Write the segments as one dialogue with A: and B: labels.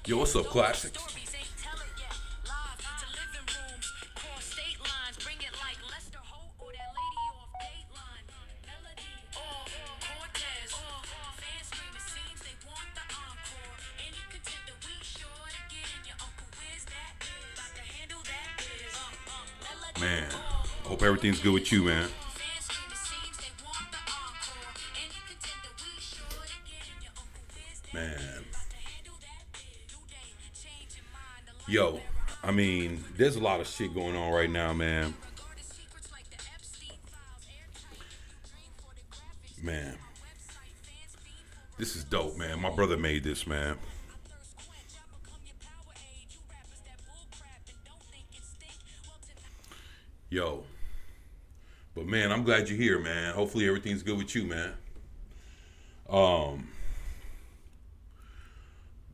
A: Yo, what's up, Classics? Man, hope everything's good with you, man. Man. Yo, I mean, there's a lot of shit going on right now, man. Man, this is dope, man. My brother made this, man. Yo, but man, I'm glad you're here, man. Hopefully everything's good with you, man. Um,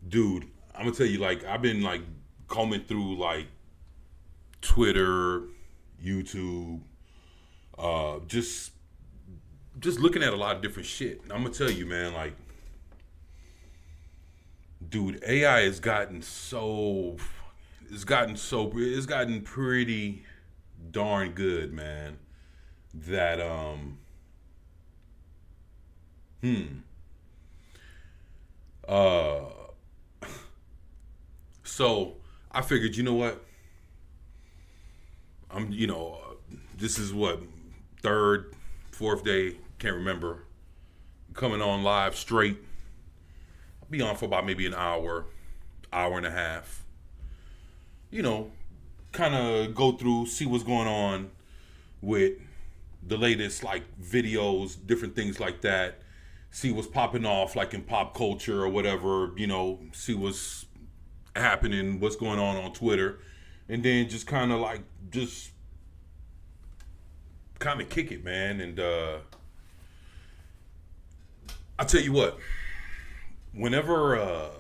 A: Dude, I'm gonna tell you, like, I've been like combing through like Twitter, YouTube, just looking at a lot of different shit. And I'm gonna tell you, man, like, dude, AI has gotten so, it's gotten pretty darn good, man. That hmm, uh, so I figured, you know what? This is what, third, fourth day, can't remember, coming on live straight. I'll be on for about maybe an hour, hour and a half. You know, kind of go through, see what's going on with the latest like videos, different things like that. See what's popping off like in pop culture or whatever, see what's happening, what's going on Twitter. And then just kind of like, just kind of kick it, man. And I'll tell you what, whenever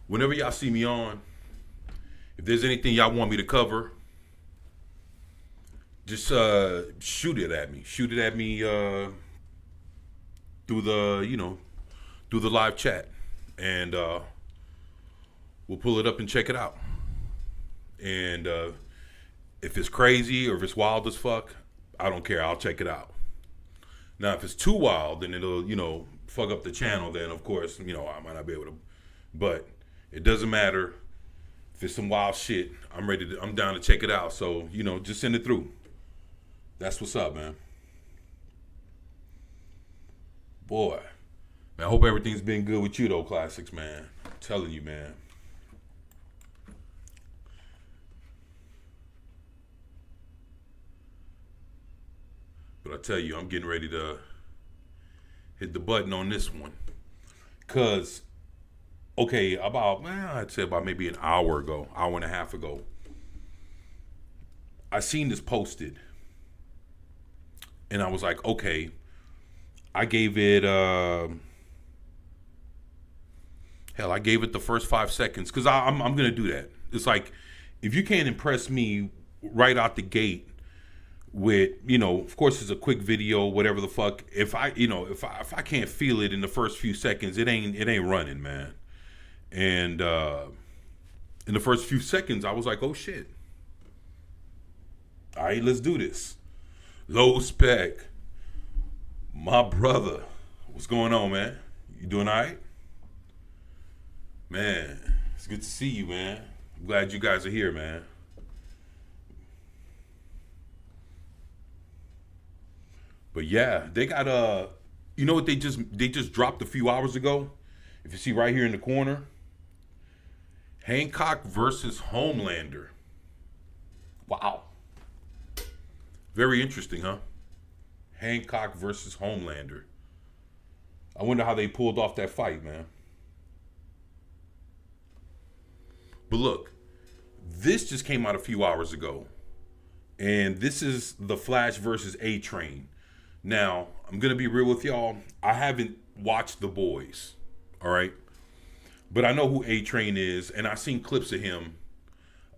A: whenever y'all see me on, if there's anything y'all want me to cover, just shoot it at me. Shoot it at me through the live chat, and we'll pull it up and check it out. And if it's crazy or if it's wild as fuck, I don't care. I'll check it out. Now, if it's too wild, then it'll fuck up the channel. Then of course, I might not be able to. But it doesn't matter. If it's some wild shit, I'm down to check it out. So, just send it through. That's what's up, man. Boy, man, I hope everything's been good with you, though, Classics, man. I'm telling you, man. But I tell you, I'm getting ready to hit the button on this one. Because, okay, I'd say about maybe an hour and a half ago, I seen this posted. And I was like, okay, I gave it, I gave it the first 5 seconds. Because I'm going to do that. It's like, if you can't impress me right out the gate with, of course it's a quick video, whatever the fuck. If I can't feel it in the first few seconds, it ain't running, man. And in the first few seconds, I was like, oh shit. All right, let's do this. Low Spec, my brother, what's going on, man? You doing all right? Man, it's good to see you, man. I'm glad you guys are here, man. But yeah, they got you know what they just dropped a few hours ago? If you see right here in the corner, Hancock versus Homelander. Wow. Very interesting, huh? Hancock versus Homelander. I wonder how they pulled off that fight, man. But look, this just came out a few hours ago. And this is The Flash versus A-Train. Now, I'm gonna be real with y'all. I haven't watched The Boys, all right, but I know who A Train is, and I've seen clips of him.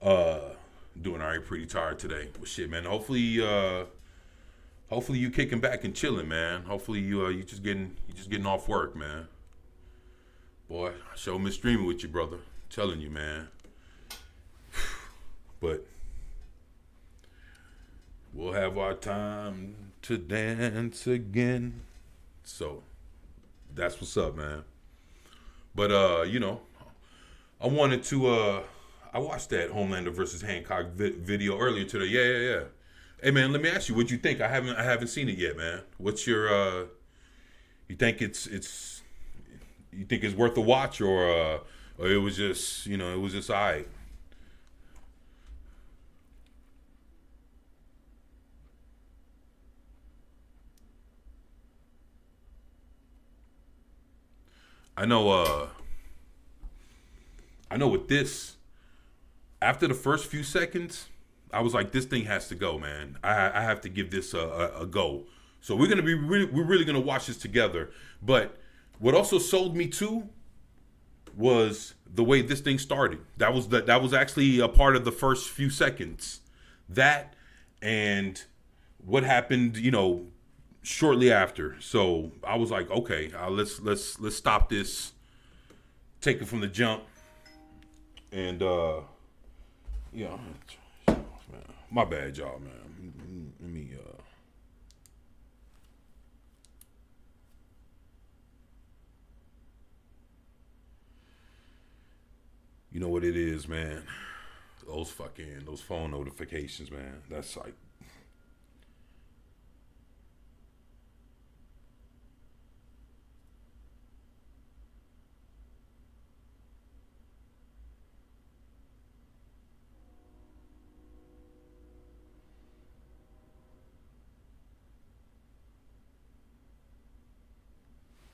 A: Uh, Doing all right, pretty tired today. But shit, man. Hopefully you kicking back and chilling, man. Hopefully you just getting off work, man. Boy, I sure miss streaming with you, brother. I'm telling you, man. But we'll have our time to dance again. So that's what's up, man. But I wanted to I watched that Homelander versus Hancock video earlier today. Yeah. Hey man, let me ask you, what you think? I haven't seen it yet, man. What's your you think it's you think it's worth a watch, or it was just it was just alright? I know with this, after the first few seconds, I was like, this thing has to go, man. I have to give this a go. So we're really gonna watch this together. But what also sold me too was the way this thing started. That was actually a part of the first few seconds. That and what happened, shortly after. So I was like, okay, let's stop this, take it from the jump, and yeah, my bad, y'all, man. Let me you know what it is, man. Those phone notifications, man. That's like,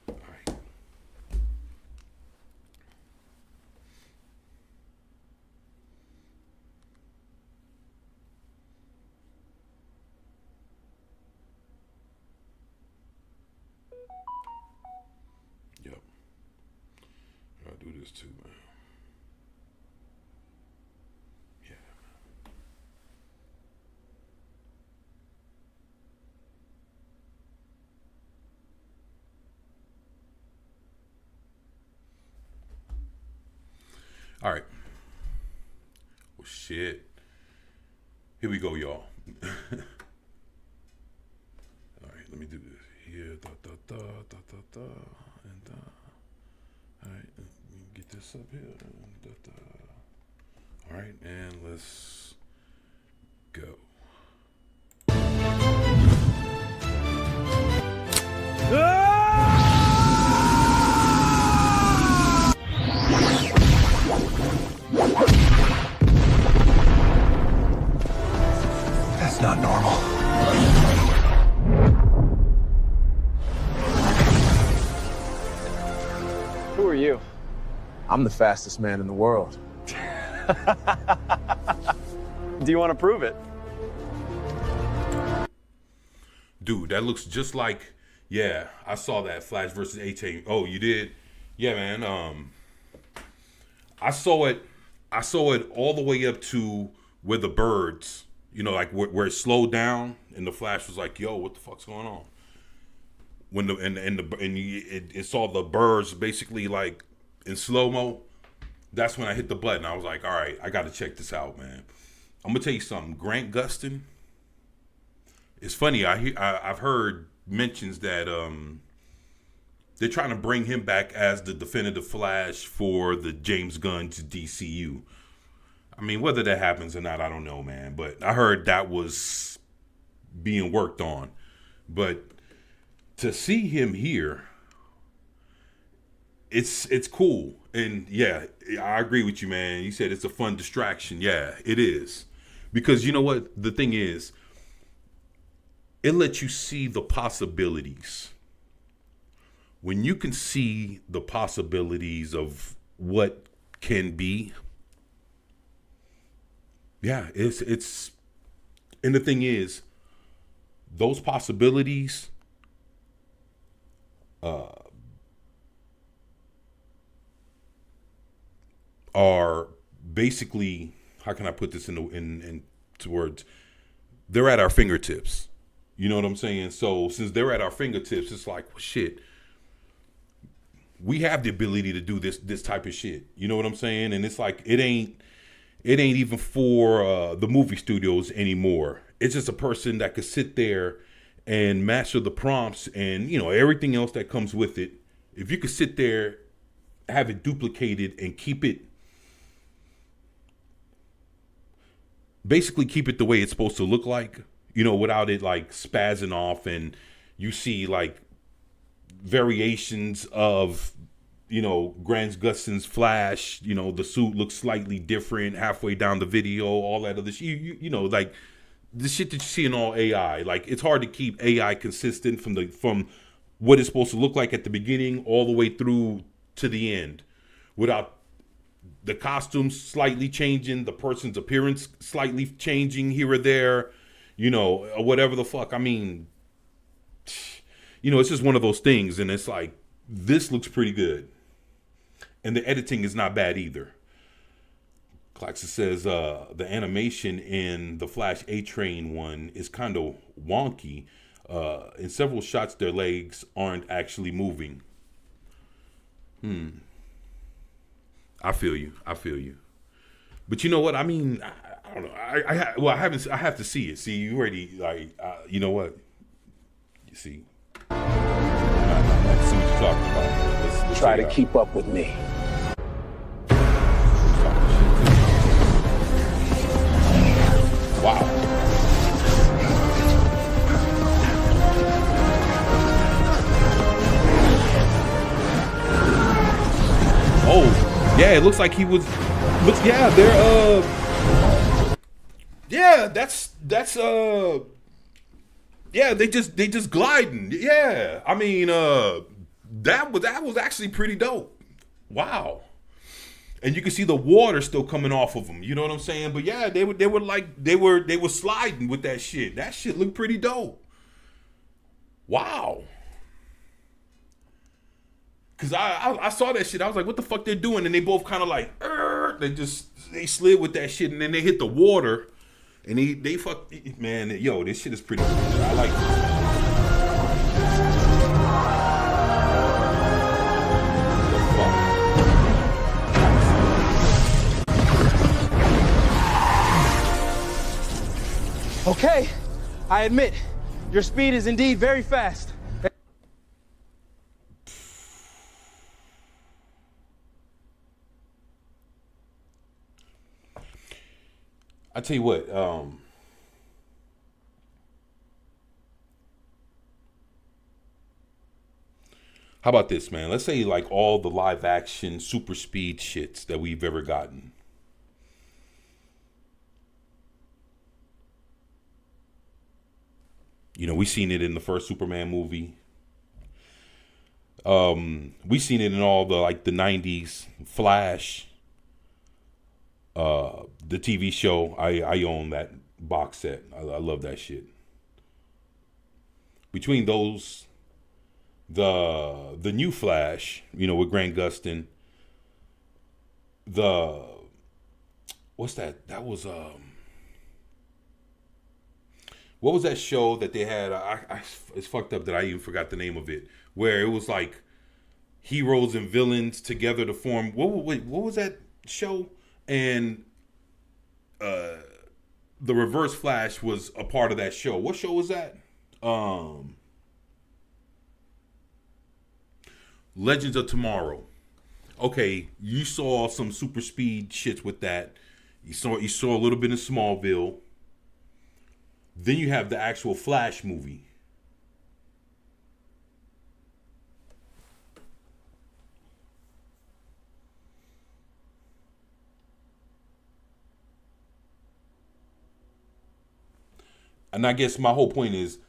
A: all right. Yep. I'll do this too, man. Yeah. All right. Well, shit. Here we go, y'all. All right, let me do this here. Da da da da da da, and all right, let me get this up here. Da, da. All right, and let's go.
B: That's not normal.
C: Who are you?
B: I'm the fastest man in the world.
C: Do you want to prove it?
A: Dude, that looks just like, yeah, I saw that Flash versus A-Chain. Oh, you did? Yeah, man. I saw it all the way up to where the birds, like where it slowed down and the Flash was like, yo, what the fuck's going on? When it saw the birds basically like in slow-mo. That's when I hit the button. I was like, all right, I got to check this out, man. I'm going to tell you something. Grant Gustin, it's funny. I've heard mentions that they're trying to bring him back as the definitive Flash for the James Gunn's DCU. I mean, whether that happens or not, I don't know, man. But I heard that was being worked on. But to see him here, it's cool. And yeah, I agree with you, man. You said it's a fun distraction. Yeah, it is. Because you know what? The thing is, it lets you see the possibilities. When you can see the possibilities of what can be, yeah, it's and the thing is, those possibilities are basically, how can I put this into words? They're at our fingertips. You know what I'm saying? So since they're at our fingertips, it's like, well, shit. We have the ability to do this type of shit. You know what I'm saying? And it's like it ain't even for the movie studios anymore. It's just a person that could sit there and master the prompts and, you know, everything else that comes with it. If you could sit there, have it duplicated and keep it the way it's supposed to look like, you know, without it like spazzing off and you see like variations of, you know, Grant Gustin's Flash, you know, the suit looks slightly different halfway down the video, all that other shit. You know, like the shit that you see in all AI, like it's hard to keep AI consistent from what it's supposed to look like at the beginning all the way through to the end without the costumes slightly changing, the person's appearance slightly changing here or there, you know, or whatever the fuck. I mean, you know, it's just one of those things. And it's like, this looks pretty good. And the editing is not bad either. Claxon says the animation in the Flash A-Train one is kind of wonky. In several shots, their legs aren't actually moving. I feel you. But you know what? I mean, I don't know. I have to see it. See, you already like, you know what? You see, I see what you're talking about. Let's
B: Try to keep up with me.
A: Wow. Oh, yeah, it looks like he was. Yeah, they're yeah, that's yeah, they just gliding. Yeah. I mean, that was actually pretty dope. Wow. And you can see the water still coming off of them. You know what I'm saying? But yeah, they were sliding with that shit. That shit looked pretty dope. Wow. Cause I saw that shit. I was like, what the fuck they're doing? And they both kind of like, they slid with that shit, and then they hit the water, and they fuck, man. Yo, this shit is pretty good. I like it.
D: Okay, I admit, your speed is indeed very fast.
A: I tell you what, how about this, man? Let's say like all the live action super speed shits that we've ever gotten. You know, we seen it in the first Superman movie. We seen it in all the like the 90s Flash. The TV show, I own that box set. I love that shit. Between those, the new Flash, you know, with Grant Gustin, what's that? That was what was that show that they had? It's fucked up that I even forgot the name of it. Where it was like heroes and villains together to form. What was that show? And the Reverse Flash was a part of that show. What show was that? Legends of Tomorrow. Okay, you saw some super speed shits with that. You saw a little bit in Smallville. Then you have the actual Flash movie. And I guess my whole point is,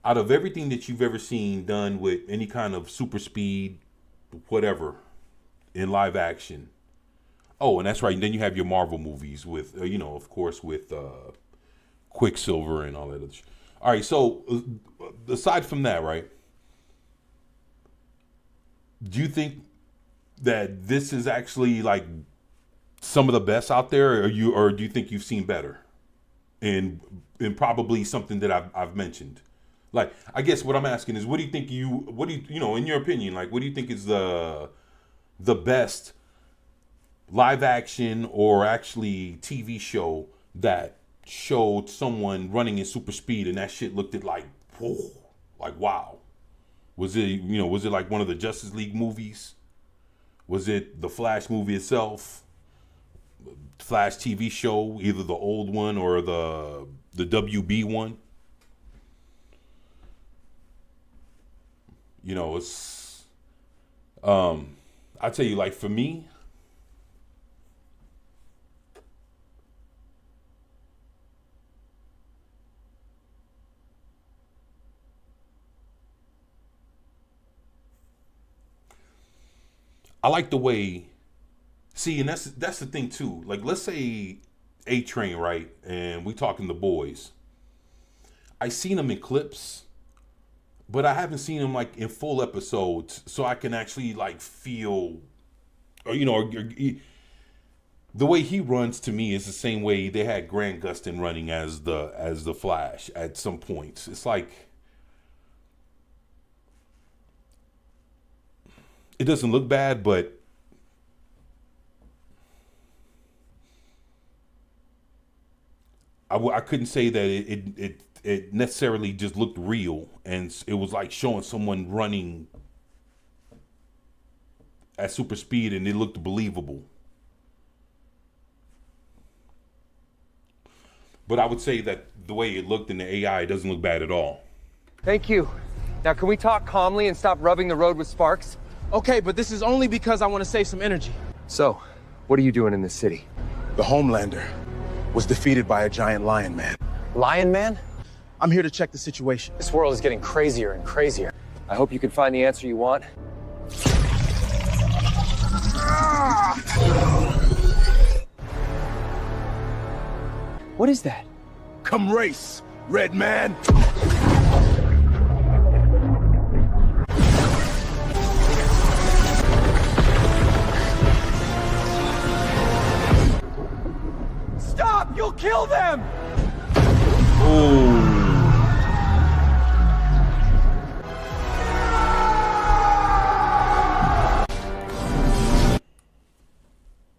A: out of everything that you've ever seen done with any kind of super speed, whatever, in live action. Oh, and that's right. And then you have your Marvel movies with, you know, of course, with Quicksilver and all that other shit. All right, so aside from that, right, do you think that this is actually like some of the best out there, or do you think you've seen better? And probably something that I've mentioned. Like, I guess what I'm asking is, what do you think in your opinion, like, what do you think is the best live action or actually TV show that showed someone running in super speed and that shit looked at like, whoa, like, wow? Was it like one of the Justice League movies? Was it the Flash movie itself? Flash TV show, either the old one or the WB one? You know, it's I tell you, like, for me, I like the way, see, and that's the thing too. Like, let's say A-Train, right? And we talking The Boys. I seen him in clips, but I haven't seen him like in full episodes, so I can actually like feel, or the way he runs to me is the same way they had Grant Gustin running as the Flash at some points. It's like, it doesn't look bad, but I couldn't say that it necessarily just looked real, and it was like showing someone running at super speed and it looked believable. But I would say that the way it looked in the AI, it doesn't look bad at all.
E: Thank you. Now, can we talk calmly and stop rubbing the road with sparks?
D: Okay, but this is only because I want to save some energy.
E: So, what are you doing in this city?
B: The Homelander was defeated by a giant lion man.
E: Lion Man?
D: I'm here to check the situation.
E: This world is getting crazier and crazier. I hope you can find the answer you want. What is that?
B: Come race, Red Man!
E: Stop! You'll kill them!
A: Ooh.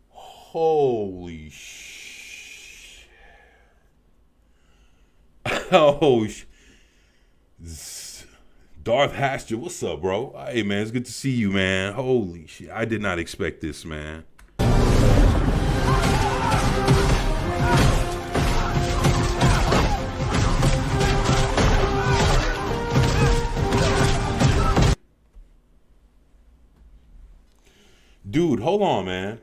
A: Holy sh! Oh sh! Darth Hastur, what's up, bro? Hey, man, it's good to see you, man. Holy shit, I did not expect this, man. Dude, hold on, man.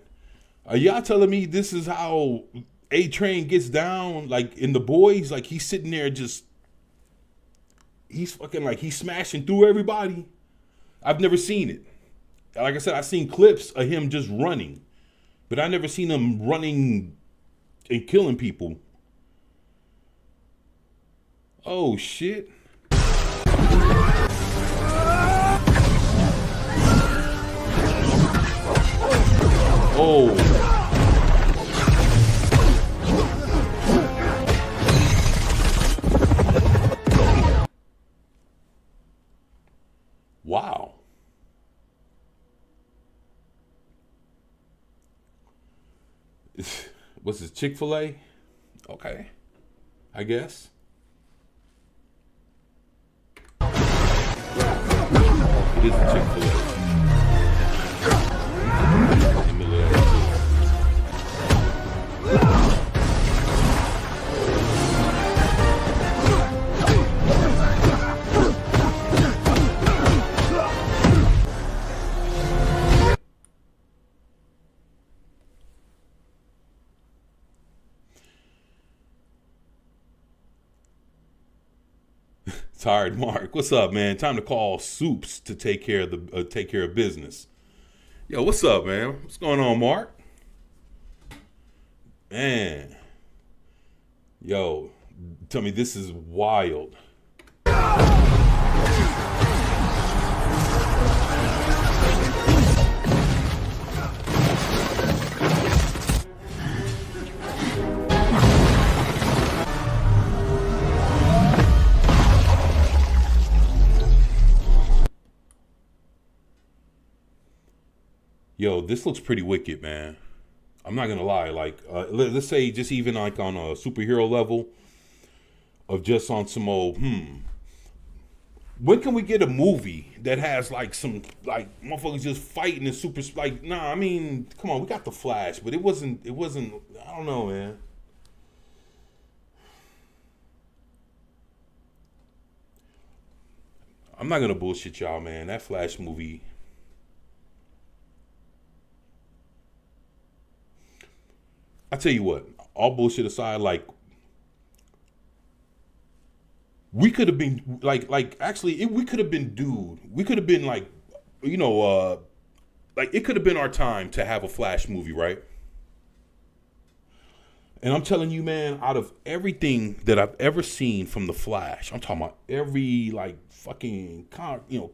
A: Are y'all telling me this is how A-Train gets down, like, in The Boys? Like, he's sitting there just, he's fucking, like, he's smashing through everybody? I've never seen it. Like I said, I've seen clips of him just running, but I never seen him running and killing people. Oh, shit. Oh. Wow. What's this, Chick-fil-A? Okay, I guess. It is a Chick-fil-A. Tired Mark, what's up, man? Time to call Soups to take care of business. Yo, what's up, man? What's going on, Mark? Man, yo, tell me this is wild. Yo, this looks pretty wicked, man. I'm not gonna lie. Like, let's say just even like on a superhero level of just on some old, when can we get a movie that has like some like motherfuckers just fighting and super like? Nah, I mean, come on, we got the Flash, but it wasn't. I don't know, man. I'm not gonna bullshit y'all, man. That Flash movie. I tell you what, all bullshit aside, like we could have been like actually we could have been we could have been like, you know, like it could have been our time to have a Flash movie, right? And I'm telling you, man, out of everything that I've ever seen from the Flash, I'm talking about every like fucking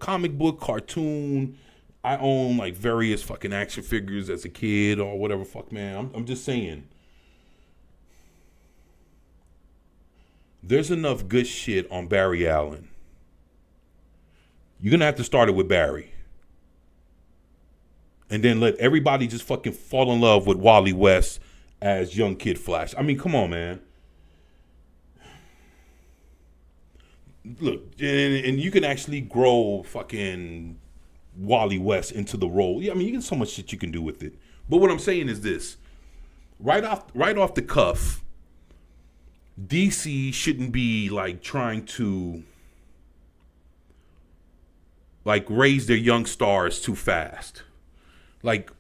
A: comic book, cartoon. I own like various fucking action figures as a kid or whatever. Fuck, man. I'm just saying. There's enough good shit on Barry Allen. You're gonna have to start it with Barry, and then let everybody just fucking fall in love with Wally West as young kid Flash. I mean, come on, man. Look, and you can actually grow fucking Wally West into the role. Yeah, I mean, you get so much shit you can do with it. But what I'm saying is this: right off the cuff, DC shouldn't be like trying to like raise their young stars too fast. Like,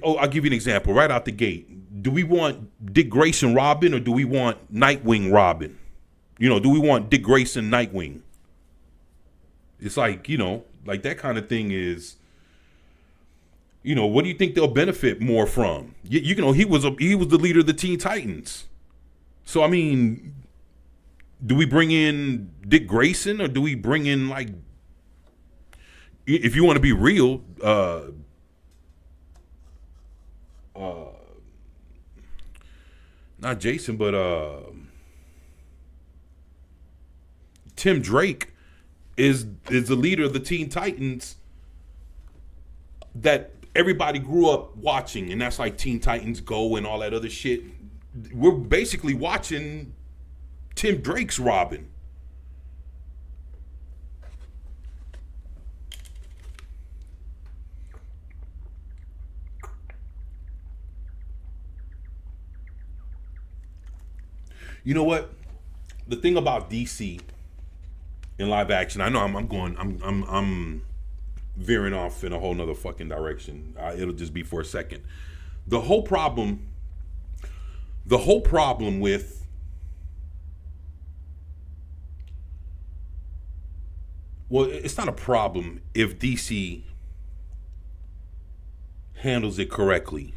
A: oh, I'll give you an example right out the gate. Do we want Dick Grayson Robin or do we want Nightwing Robin? You know, do we want Dick Grayson Nightwing? It's like, you know, like that kind of thing is, you know, what do you think they'll benefit more from? You know, he was the leader of the Teen Titans. So, I mean, do we bring in Dick Grayson or do we bring in, like, if you want to be real, not Jason, but Tim Drake is the leader of the Teen Titans that everybody grew up watching, and that's like Teen Titans Go and all that other shit. We're basically watching Tim Drake's Robin. You know what? The thing about DC in live action, I know I'm veering off in a whole nother fucking direction. It'll just be for a second. The whole problem with it's not a problem if DC handles it correctly.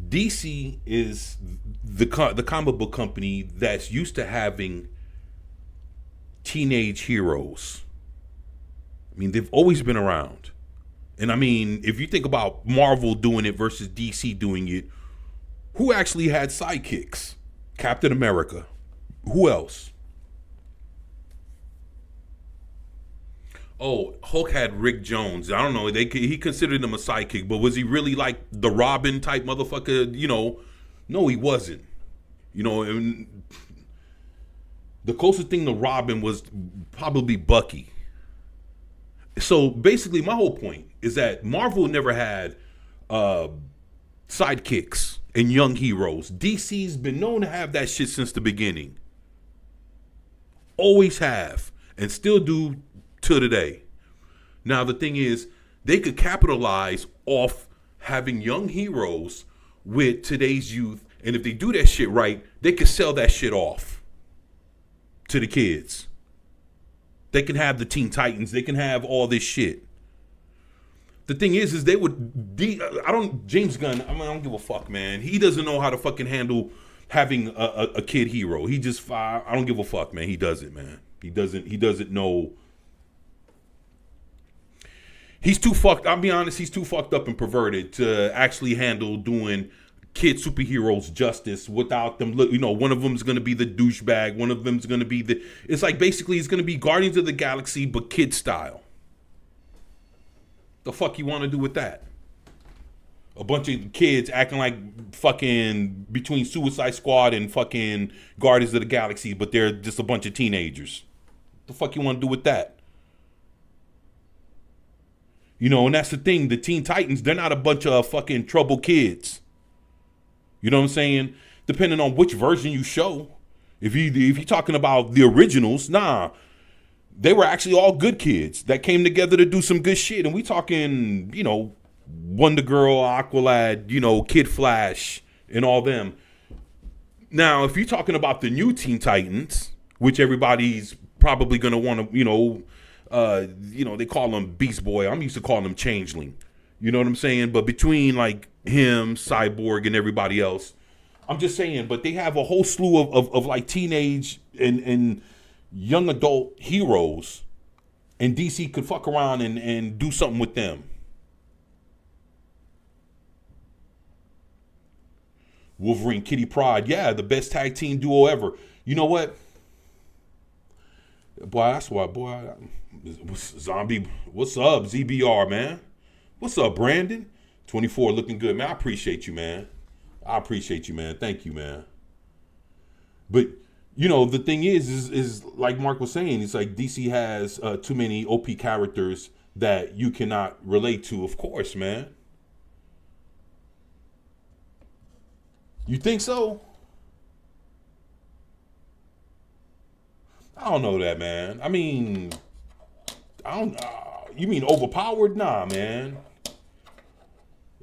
A: DC is the comic book company that's used to having teenage heroes. I mean, they've always been around. And I mean, if you think about Marvel doing it versus DC doing it, who actually had sidekicks? Captain America. Who else? Oh, Hulk had Rick Jones. I don't know. He considered him a sidekick, but was he really like the Robin type motherfucker? You know, no, he wasn't. You know, and the closest thing to Robin was probably Bucky. So basically, my whole point is that Marvel never had sidekicks and young heroes. DC's been known to have that shit since the beginning. Always have, and still do to today. Now the thing is, they could capitalize off having young heroes with today's youth, and if they do that shit right, they could sell that shit off to the kids. They can have the Teen Titans. They can have all this shit. The thing is they would. James Gunn. I mean, I don't give a fuck, man. He doesn't know how to fucking handle having a kid hero. He just. I don't give a fuck, man. He doesn't, man. He doesn't know. He's too fucked. I'll be honest. He's too fucked up and perverted to actually handle doing kid superheroes justice without them. You know, one of them is going to be the douchebag. One of them is going to be the. It's like basically it's going to be Guardians of the Galaxy but kid style. The fuck you want to do with that? A bunch of kids acting like fucking between Suicide Squad and fucking Guardians of the Galaxy, but they're just a bunch of teenagers. The fuck you want to do with that? You know, and that's the thing. The Teen Titans, they're not a bunch of fucking troubled kids. You know what I'm saying? Depending on which version you show. If you're talking about the originals, nah. They were actually all good kids that came together to do some good shit. And we talking, you know, Wonder Girl, Aqualad, you know, Kid Flash, and all them. Now, if you're talking about the new Teen Titans, which everybody's probably gonna want to, you know, they call him Beast Boy. I'm used to calling him Changeling. You know what I'm saying? But between like him, Cyborg, and everybody else, I'm just saying. But they have a whole slew of like teenage and young adult heroes, and DC could fuck around and do something with them. Wolverine, Kitty Pryde, yeah, the best tag team duo ever. You know what? Boy, that's why, boy. Zombie, what's up, ZBR, man? What's up, Brandon? 24, looking good, man. I appreciate you, man. I appreciate you, man. Thank you, man. But, you know, the thing is like Mark was saying, it's like DC has too many OP characters that you cannot relate to, of course, man. You think so? I don't know that, man. I mean, I don't. You mean overpowered? Nah, man.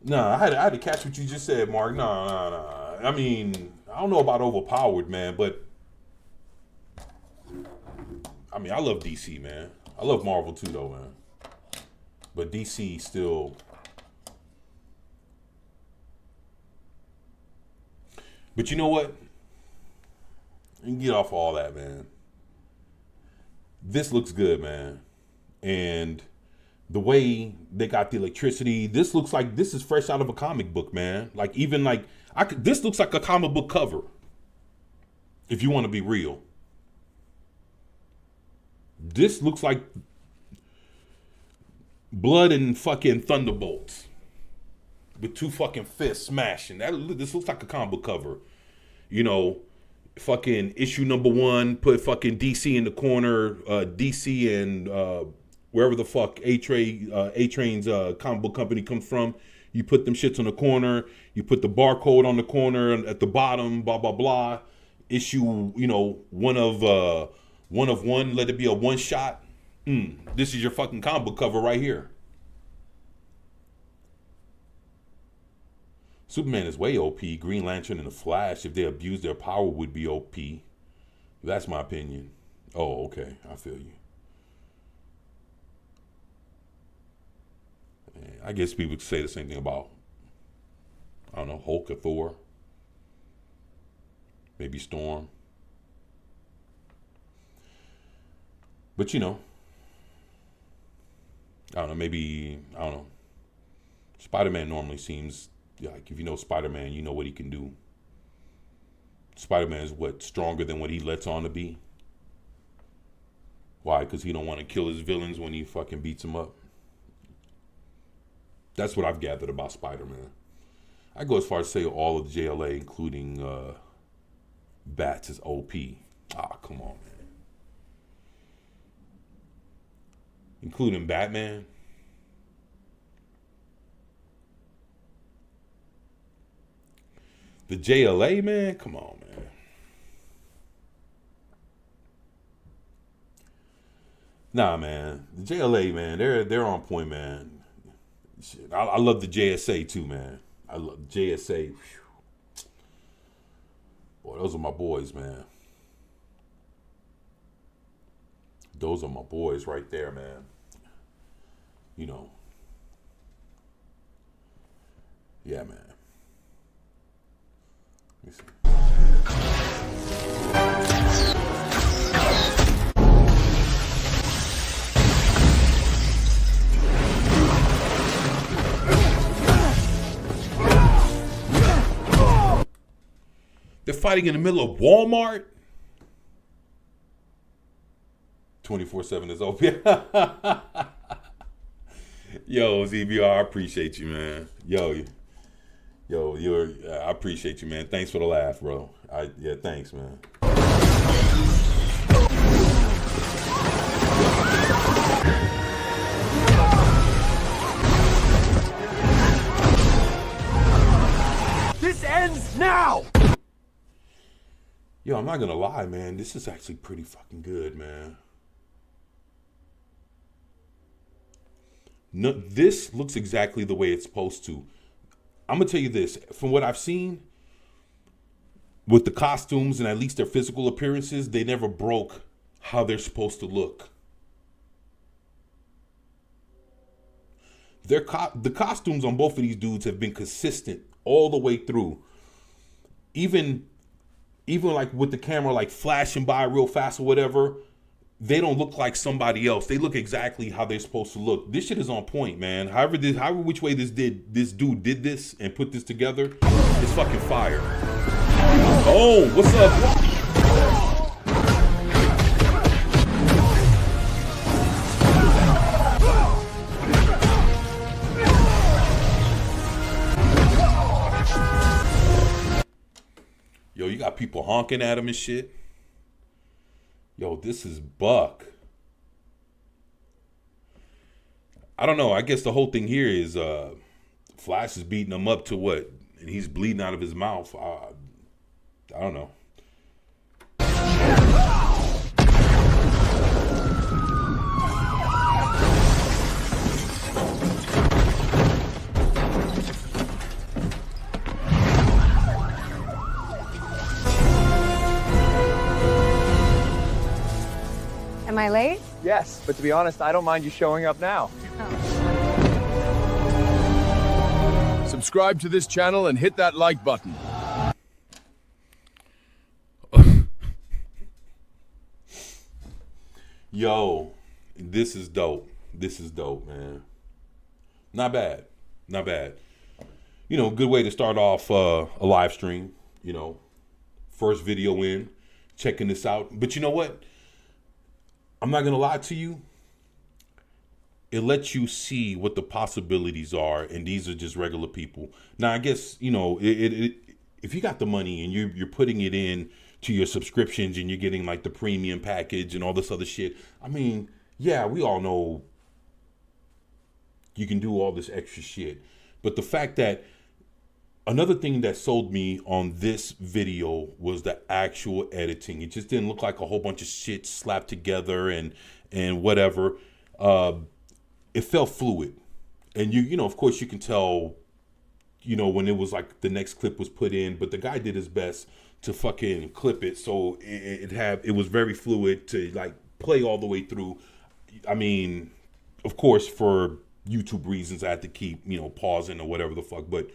A: Nah, I had to catch what you just said, Mark. Nah. I mean, I don't know about overpowered, man, but I mean, I love DC, man. I love Marvel too, though, man. But DC still. But you know what? You can get off all that, man. This looks good, man. And the way they got the electricity, this looks like this is fresh out of a comic book, man. Like even like this looks like a comic book cover. If you want to be real. This looks like blood and fucking thunderbolts. With two fucking fists smashing. This looks like a comic book cover. You know, fucking issue number 1, put fucking DC in the corner, DC and wherever the fuck A-Train's comic book company comes from. You put them shits on the corner. You put the barcode on the corner at the bottom, blah, blah, blah. Issue, you know, one of one, let it be a one shot. This is your fucking comic book cover right here. Superman is way OP. Green Lantern and the Flash, if they abuse their power, would be OP. That's my opinion. Oh, okay. I feel you. I guess people could say the same thing about, I don't know, Hulk or Thor. Maybe Storm. But, you know, I don't know, maybe, I don't know. Spider-Man normally seems... like if you know Spider-Man, you know what he can do. Spider-Man is what, stronger than what he lets on to be? Why? Because he don't want to kill his villains when he fucking beats them up. That's what I've gathered about Spider-Man. I go as far as say all of the JLA, including Bats, is OP. Ah, come on, man. Including Batman. The JLA, man, come on, man. Nah, man, the JLA, man, they're on point, man. Shit, I love the JSA too, man. I love JSA. Whew. Boy, those are my boys, man. Those are my boys right there, man. You know. Yeah, man. Let me see. They're fighting in the middle of Walmart. 24/7 is open. Yo, ZBR, I appreciate you, man. I appreciate you, man. Thanks for the laugh, bro. Thanks, man.
C: This ends now!
A: Yo, I'm not gonna lie, man. This is actually pretty fucking good, man. No, this looks exactly the way it's supposed to. I'm gonna tell you this, from what I've seen, with the costumes and at least their physical appearances, they never broke how they're supposed to look. The costumes on both of these dudes have been consistent all the way through. Even like with the camera like flashing by real fast or whatever, they don't look like somebody else. They look exactly how they're supposed to look. This shit is on point, man. However which way this dude did this and put this together, it's fucking fire. Oh, what's up? Yo, you got people honking at him and shit. Yo, this is Buck. I don't know. I guess the whole thing here is Flash is beating him up to what? And he's bleeding out of his mouth. I don't know.
F: Am I late?
C: Yes, but to be honest, I don't mind you showing up now.
G: Subscribe to this channel and hit that like button.
A: Yo, this is dope. This is dope, man. Not bad. Not bad. You know, good way to start off a live stream. You know, first video in, checking this out. But you know what? I'm not going to lie to you. It lets you see what the possibilities are, and these are just regular people. Now, I guess, you know, if you got the money and you're putting it in to your subscriptions and you're getting like the premium package and all this other shit, I mean, yeah, we all know you can do all this extra shit. But the fact that another thing that sold me on this video was the actual editing. It just didn't look like a whole bunch of shit slapped together and whatever. It felt fluid. And you know, of course you can tell, you know, when it was like the next clip was put in, but the guy did his best to fucking clip it. So it was very fluid to like play all the way through. I mean, of course, for YouTube reasons, I had to keep, you know, pausing or whatever the fuck, but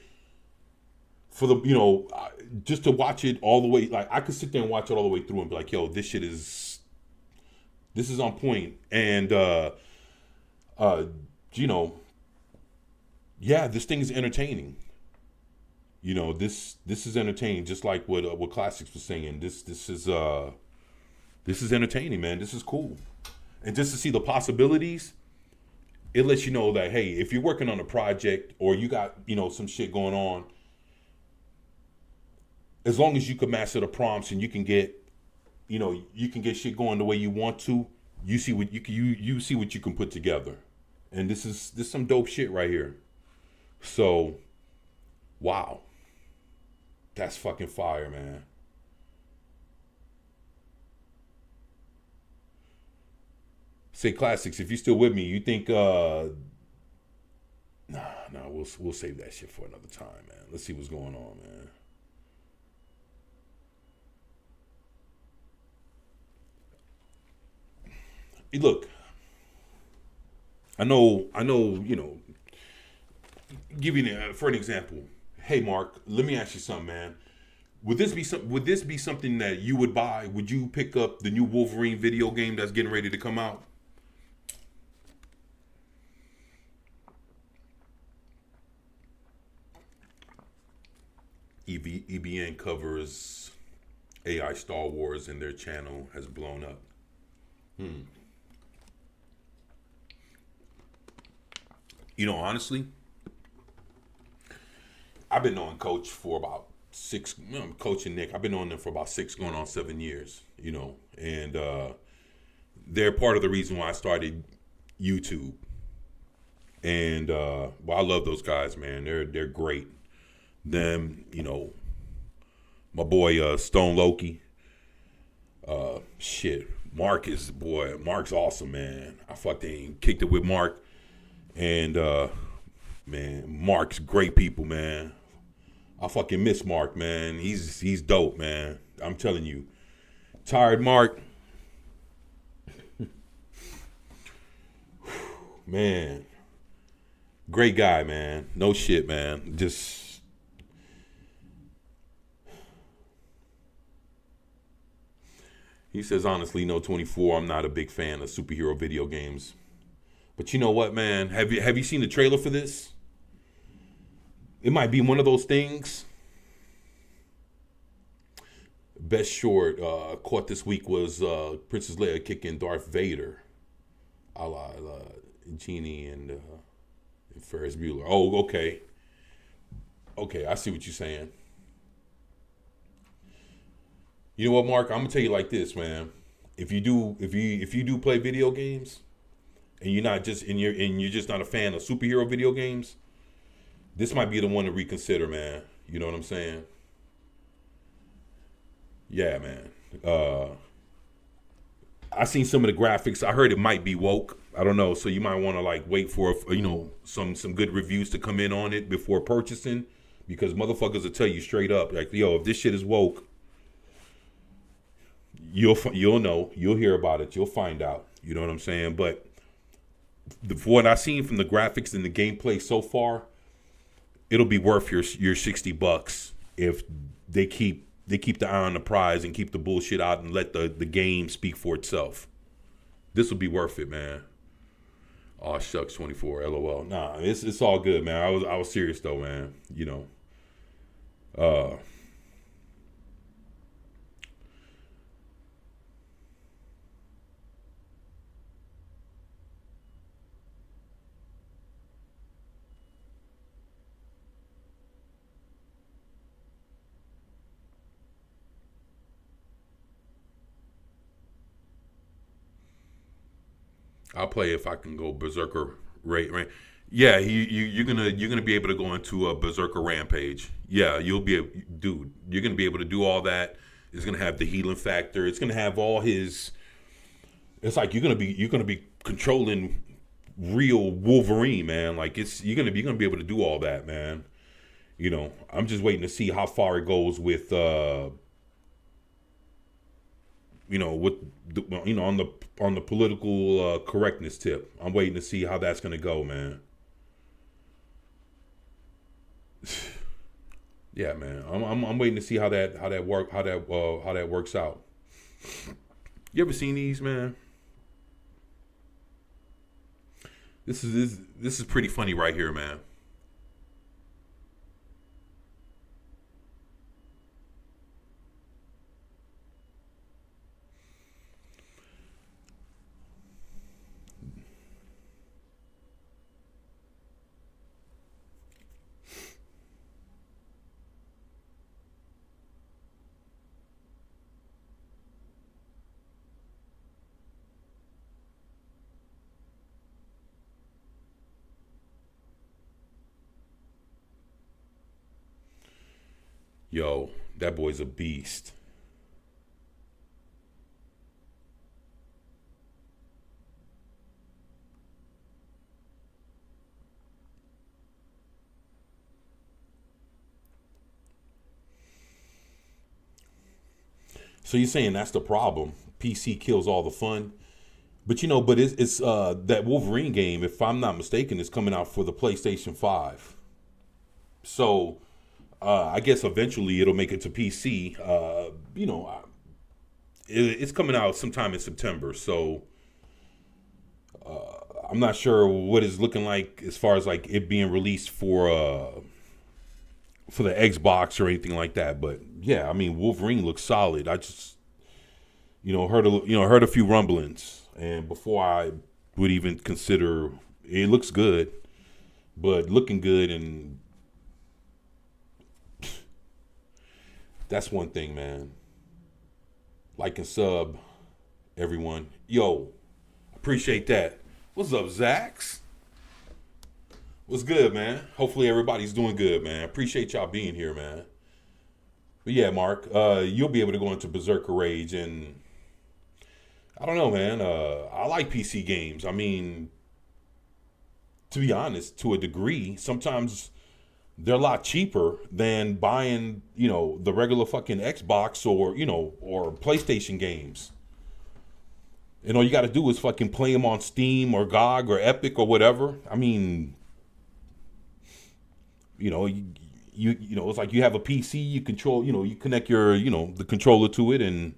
A: for the, you know, just to watch it all the way, like I could sit there and watch it all the way through and be like, yo, this is on point. And, you know, yeah, this thing is entertaining. You know, this is entertaining, just like what Classics was saying. This is entertaining, man. This is cool. And just to see the possibilities, it lets you know that, hey, if you're working on a project or you got, you know, some shit going on, as long as you can master the prompts and you can get, you know, you can get shit going the way you want to, you see what you see what you can put together. And this is some dope shit right here. So, wow. That's fucking fire, man. Say Classics, if you're still with me, you think nah, we'll save that shit for another time, man. Let's see what's going on, man. Look, I know, you know, for an example, hey Mark, let me ask you something, man. Would this be something that you would buy? Would you pick up the new Wolverine video game that's getting ready to come out? EBN covers AI Star Wars and their channel has blown up. You know, honestly, I've been knowing Coach for about Coach and Nick, I've been knowing them for about 6 going on 7 years, you know, and they're part of the reason why I started YouTube. And well, I love those guys, man. They're great. Them, you know, my boy Stone Loki. Mark's awesome, man. I fucking kicked it with Mark. And man, Mark's great people, man. I fucking miss Mark, man. He's dope, man. I'm telling you. Tired Mark. Man. Great guy, man. No shit, man. Just he says, honestly, no 24. I'm not a big fan of superhero video games. But you know what, man? Have you seen the trailer for this? It might be one of those things. Best short caught this week was Princess Leia kicking Darth Vader, a la Genie and Ferris Bueller. Oh, okay. Okay, I see what you're saying. You know what, Mark? I'm gonna tell you like this, man. If you do play video games, and you're just not a fan of superhero video games, this might be the one to reconsider, man. You know what I'm saying? Yeah, man. I seen some of the graphics. I heard it might be woke. I don't know. So you might want to like wait for some good reviews to come in on it before purchasing, because motherfuckers will tell you straight up like, yo, if this shit is woke, you'll know, you'll hear about it, you'll find out. You know what I'm saying? But for what I've seen from the graphics and the gameplay so far, it'll be worth your $60 if they keep the eye on the prize and keep the bullshit out and let the game speak for itself. This will be worth it, man. Oh shucks, 24, LOL. Nah, it's all good, man. I was serious though, man. You know. I'll play if I can go berserker right. Yeah, you're gonna be able to go into a berserker rampage. Yeah, dude. You're gonna be able to do all that. It's gonna have the healing factor. It's gonna have all his. It's like you're gonna be controlling real Wolverine, man. Like you're gonna be able to do all that, man. You know, I'm just waiting to see how far it goes with on the political correctness tip. I'm waiting to see how that's gonna go, man. Yeah, man. I'm waiting to see how that works out. You ever seen these, man? This is pretty funny right here, man. Yo, that boy's a beast. So you're saying that's the problem? PC kills all the fun? But it's that Wolverine game, if I'm not mistaken, is coming out for the PlayStation 5. So I guess eventually it'll make it to PC. It's coming out sometime in September. So I'm not sure what it's looking like as far as like it being released for the Xbox or anything like that. But yeah, I mean, Wolverine looks solid. I just heard a few rumblings, and before I would even consider, it looks good. but looking good, and that's one thing, man. Like and sub, everyone. Yo, appreciate that. What's up, Zax? What's good, man? Hopefully everybody's doing good, man. Appreciate y'all being here, man. But yeah, Mark, you'll be able to go into Berserker Rage, and I don't know, man. I like PC games. I mean, to be honest, to a degree, sometimes they're a lot cheaper than buying, the regular fucking Xbox or PlayStation games. And all you got to do is fucking play them on Steam or GOG or Epic or whatever. I mean, it's like you have a PC, you control, you connect your, the controller to it, and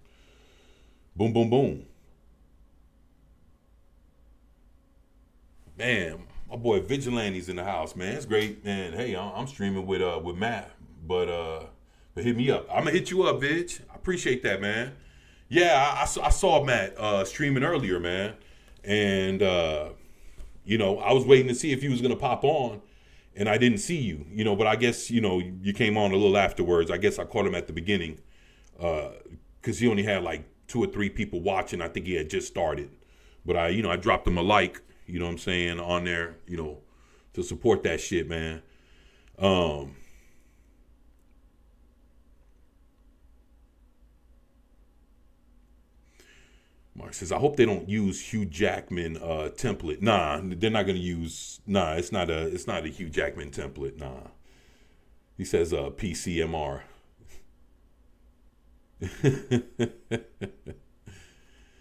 A: boom, boom, boom. Man, my boy Vigilante's in the house, man. It's great, man. Hey, I'm streaming with Matt, but hit me up. I'm gonna hit you up, Vig. I appreciate that, man. Yeah, I saw Matt streaming earlier, man, and I was waiting to see if he was gonna pop on. And I didn't see you, but I guess, you came on a little afterwards. I guess I caught him at the beginning because he only had like 2 or 3 people watching. I think he had just started. But I dropped him a like, what I'm saying, on there, to support that shit, man. Mark says, I hope they don't use Hugh Jackman template. Nah, they're not gonna use. Nah, it's not a Hugh Jackman template. Nah. He says PCMR.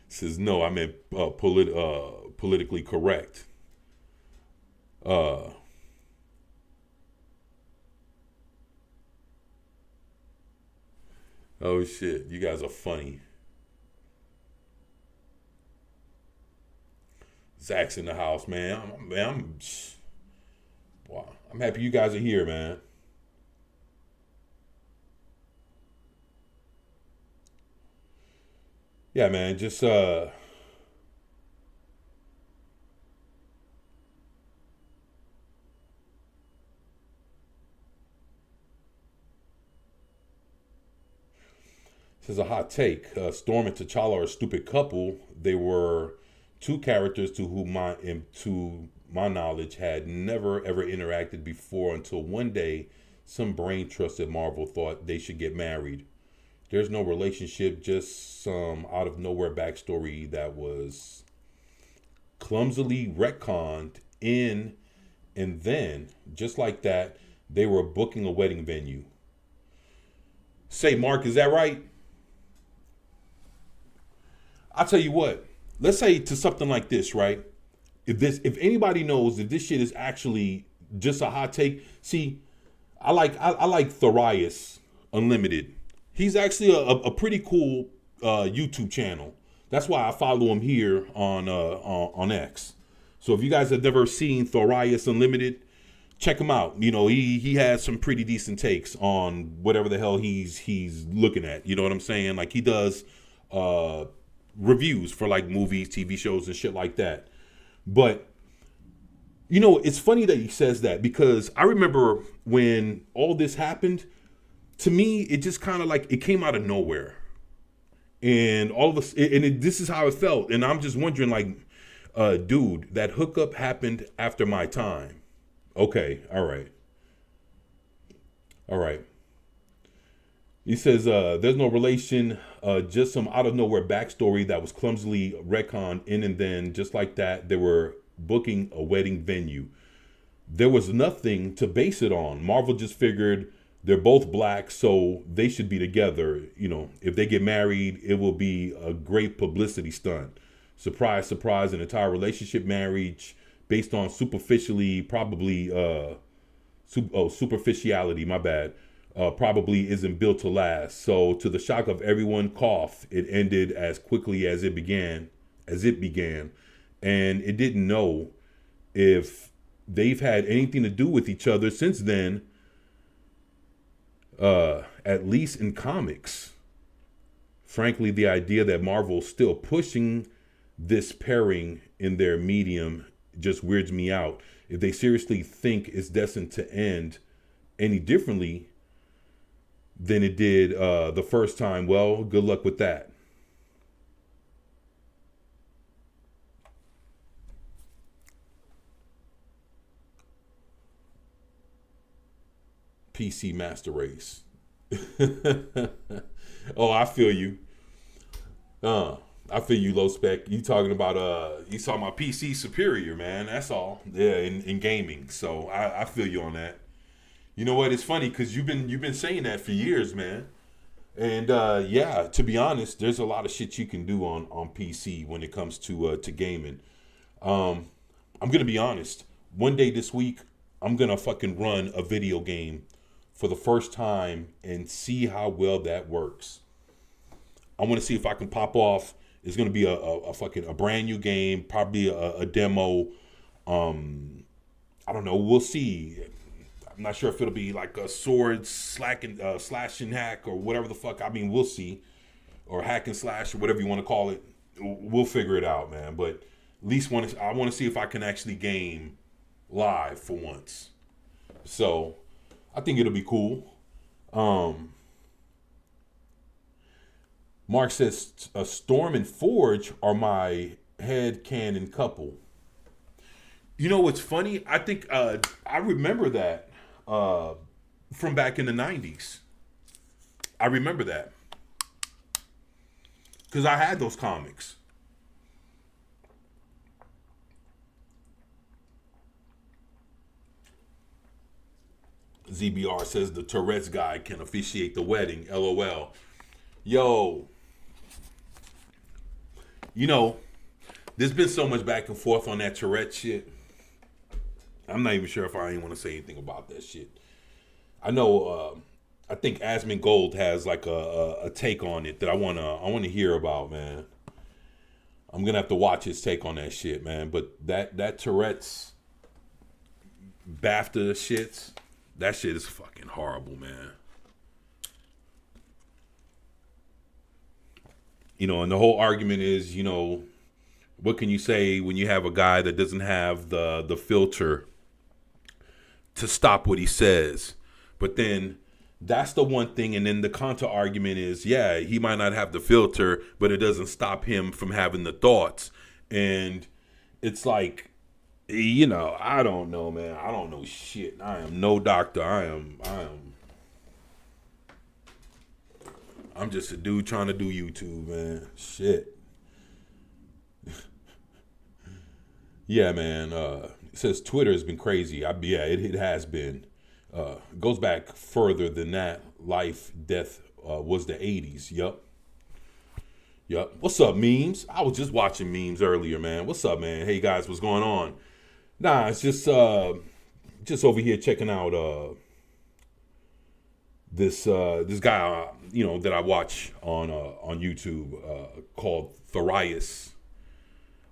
A: Says no, I meant politically correct. Oh shit, you guys are funny. Zach's in the house, man. I'm happy you guys are here, man. Yeah, man. Just says a hot take. Storm and T'Challa are a stupid couple. They were 2 characters to my knowledge had never ever interacted before until one day some brain trust at Marvel thought they should get married. There's no relationship, just some out of nowhere backstory that was clumsily retconned in, and then just like that they were booking a wedding venue. Say, Mark, is that right? I'll tell you what. Let's say to something like this, right? If anybody knows if this shit is actually just a hot take, see, I like Thorius Unlimited. He's actually a pretty cool YouTube channel. That's why I follow him here on X. So if you guys have never seen Thorius Unlimited, check him out. He has some pretty decent takes on whatever the hell he's looking at. You know what I'm saying? Like he does reviews for like movies, TV shows, and shit like that. But it's funny that he says that, because I remember when all this happened, to me it just kind of like it came out of nowhere, and all of us, this is how it felt. And I'm just wondering, like, dude, that hookup happened after my time. Okay, all right. He says, there's no relation, just some out of nowhere backstory that was clumsily retconned in, and then just like that, they were booking a wedding venue. There was nothing to base it on. Marvel just figured they're both black, so they should be together. If they get married, it will be a great publicity stunt. Surprise, surprise, an entire relationship marriage based on superficiality, my bad. Probably isn't built to last. So to the shock of everyone, it ended as quickly as it began, and it didn't know if they've had anything to do with each other since then, at least in comics. Frankly, the idea that Marvel's still pushing this pairing in their medium just weirds me out. If they seriously think it's destined to end any differently than it did the first time, well, good luck with that. PC Master Race. Oh, I feel you. I feel you, low spec. You talking about PC superior, man. That's all. Yeah, in gaming. So I feel you on that. You know what? It's funny because you've been saying that for years, man. And yeah, to be honest, there's a lot of shit you can do on PC when it comes to gaming. I'm gonna be honest. One day this week, I'm gonna fucking run a video game for the first time and see how well that works. I want to see if I can pop off. It's going to be a brand new game, probably a demo. I don't know. We'll see. I'm not sure if it'll be like a sword slash and hack or whatever the fuck. I mean, we'll see. Or hack and slash or whatever you want to call it. We'll figure it out, man. But at least I want to see if I can actually game live for once. So I think it'll be cool. Mark says, Storm and Forge are my head canon couple. You know what's funny? I think I remember that from back in the 90s. I remember that. Because I had those comics. ZBR says the Tourette's guy can officiate the wedding. LOL. Yo. You know, there's been so much back and forth on that Tourette shit. I'm not even sure if I even want to say anything about that shit. I know, I think Asmund Gold has like a take on it that I wanna hear about, man. I'm gonna have to watch his take on that shit, man. But that Tourette's BAFTA shits, that shit is fucking horrible, man. You know, and the whole argument is, you know, what can you say when you have a guy that doesn't have the filter to stop what he says? But then that's the one thing. And then the counter argument is, yeah, he might not have the filter, but it doesn't stop him from having the thoughts. And it's like, you know, I don't know, man. I don't know shit. I am no doctor. I'm just a dude trying to do YouTube, man. Shit. Yeah, man. It says Twitter has been crazy. Yeah, it has been. It goes back further than that. Life, death was the 80s. Yup. What's up, memes? I was just watching memes earlier, man. What's up, man? Hey, guys, what's going on? Nah, it's just over here checking out this guy, you know, that I watch on YouTube called Thorias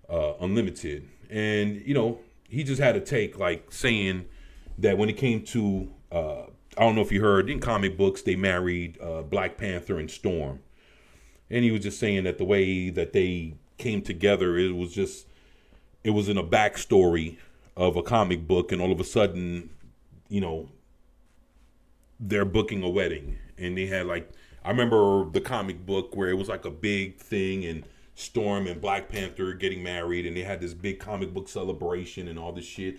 A: Unlimited. And, you know, he just had a take like saying that when it came to, I don't know if you heard, in comic books, they married Black Panther and Storm. And he was just saying that the way that they came together, it was in a backstory of a comic book. And all of a sudden, you know, they're booking a wedding. And they had like, I remember the comic book where it was like a big thing and Storm and Black Panther getting married, and they had this big comic book celebration and all this shit.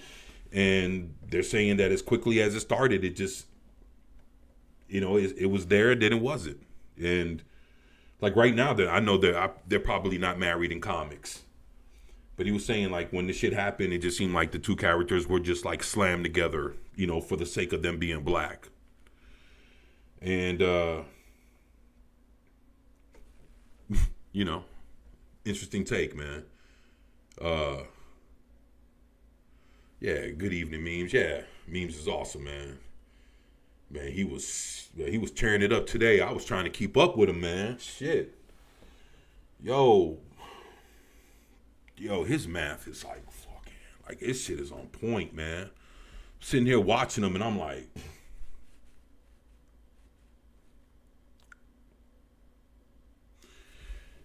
A: And they're saying that as quickly as it started, it just, you know, it was there, then it wasn't. And like right now, I know they're probably not married in comics. But he was saying like when the shit happened, it just seemed like the two characters were just like slammed together, you know, for the sake of them being black. And, you know, interesting take, man. Yeah, good evening, memes. Yeah, memes is awesome, man. Man, he was tearing it up today. I was trying to keep up with him, man. Shit. Yo, his math is like fucking, like his shit is on point, man. I'm sitting here watching him and I'm like,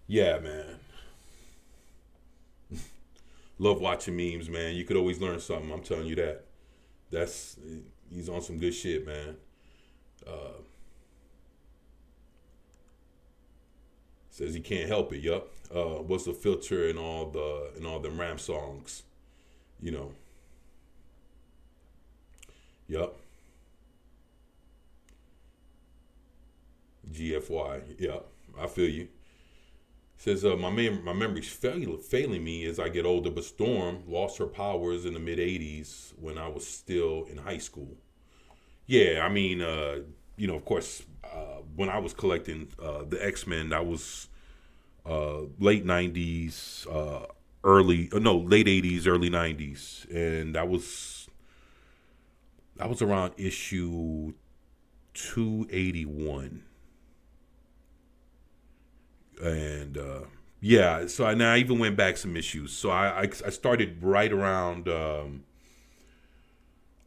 A: yeah, man. Love watching memes, man. You could always learn something. I'm telling you that. He's on some good shit, man. Says he can't help it. Yup. What's the filter in all them Ram songs? You know. Yup. GFY. Yup. I feel you. Says my memory's failing me as I get older, but Storm lost her powers in the mid '80s when I was still in high school. Yeah, I mean, you know, of course, when I was collecting the X-Men, that was late '90s, late '80s, early '90s, and that was around issue 281. And yeah, so I even went back some issues. So I started right around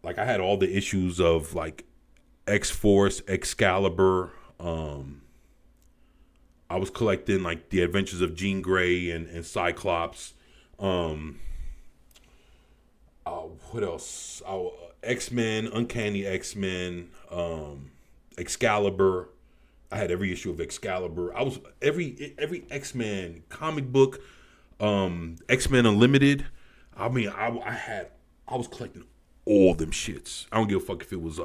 A: like I had all the issues of like X-Force, Excalibur. I was collecting like the Adventures of Jean Grey and Cyclops. What else? X-Men, Uncanny X-Men, Excalibur. I had every issue of Excalibur. I was every X-Men comic book, X-Men Unlimited. I mean, I was collecting all them shits. I don't give a fuck if it was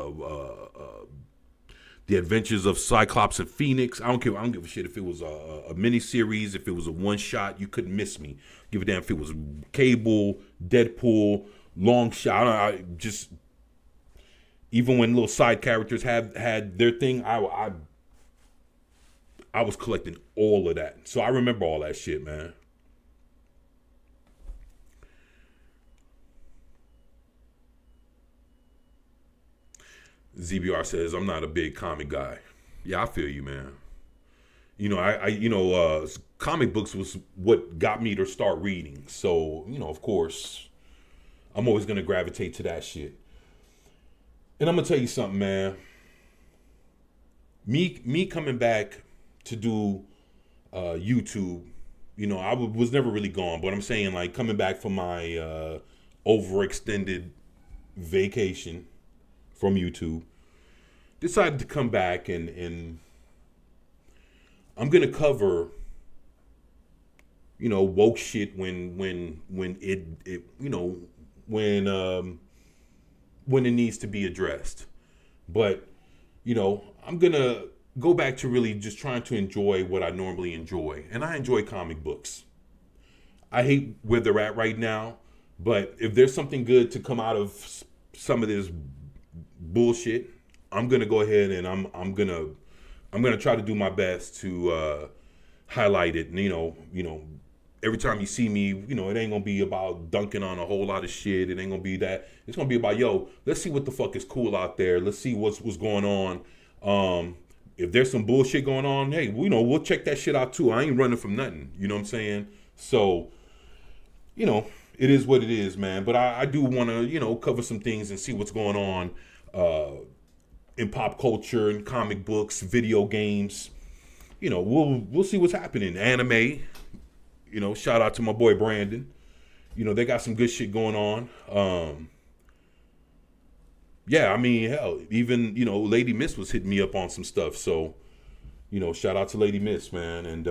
A: the Adventures of Cyclops and Phoenix. I don't care. I don't give a shit if it was a miniseries, if it was a one shot. You couldn't miss me. Give a damn if it was Cable, Deadpool, Long Shot. I just even when little side characters had their thing, I was collecting all of that. So I remember all that shit, man. ZBR says, I'm not a big comic guy. Yeah, I feel you, man. You know, comic books was what got me to start reading. So, you know, of course, I'm always going to gravitate to that shit. And I'm going to tell you something, man. Me coming back to do YouTube, you know, I was never really gone, but I'm saying like coming back from my overextended vacation from YouTube, decided to come back and I'm gonna cover, you know, woke shit when it you know when it needs to be addressed, but you know I'm gonna go back to really just trying to enjoy what I normally enjoy. And I enjoy comic books. I hate where they're at right now, but if there's something good to come out of some of this bullshit, I'm going to go ahead and I'm going to try to do my best to highlight it. And, you know, every time you see me, you know, it ain't going to be about dunking on a whole lot of shit. It ain't going to be that. It's going to be about, yo, let's see what the fuck is cool out there. Let's see what's going on. If there's some bullshit going on, hey, you know, we'll check that shit out too. I ain't running from nothing. You know what I'm saying? So, you know, it is what it is, man. But I do want to, you know, cover some things and see what's going on in pop culture and comic books, video games. You know, we'll see what's happening. Anime, you know, shout out to my boy Brandon. You know, they got some good shit going on. Yeah, I mean, hell, even, you know, Lady Miss was hitting me up on some stuff. So, you know, shout out to Lady Miss, man. And,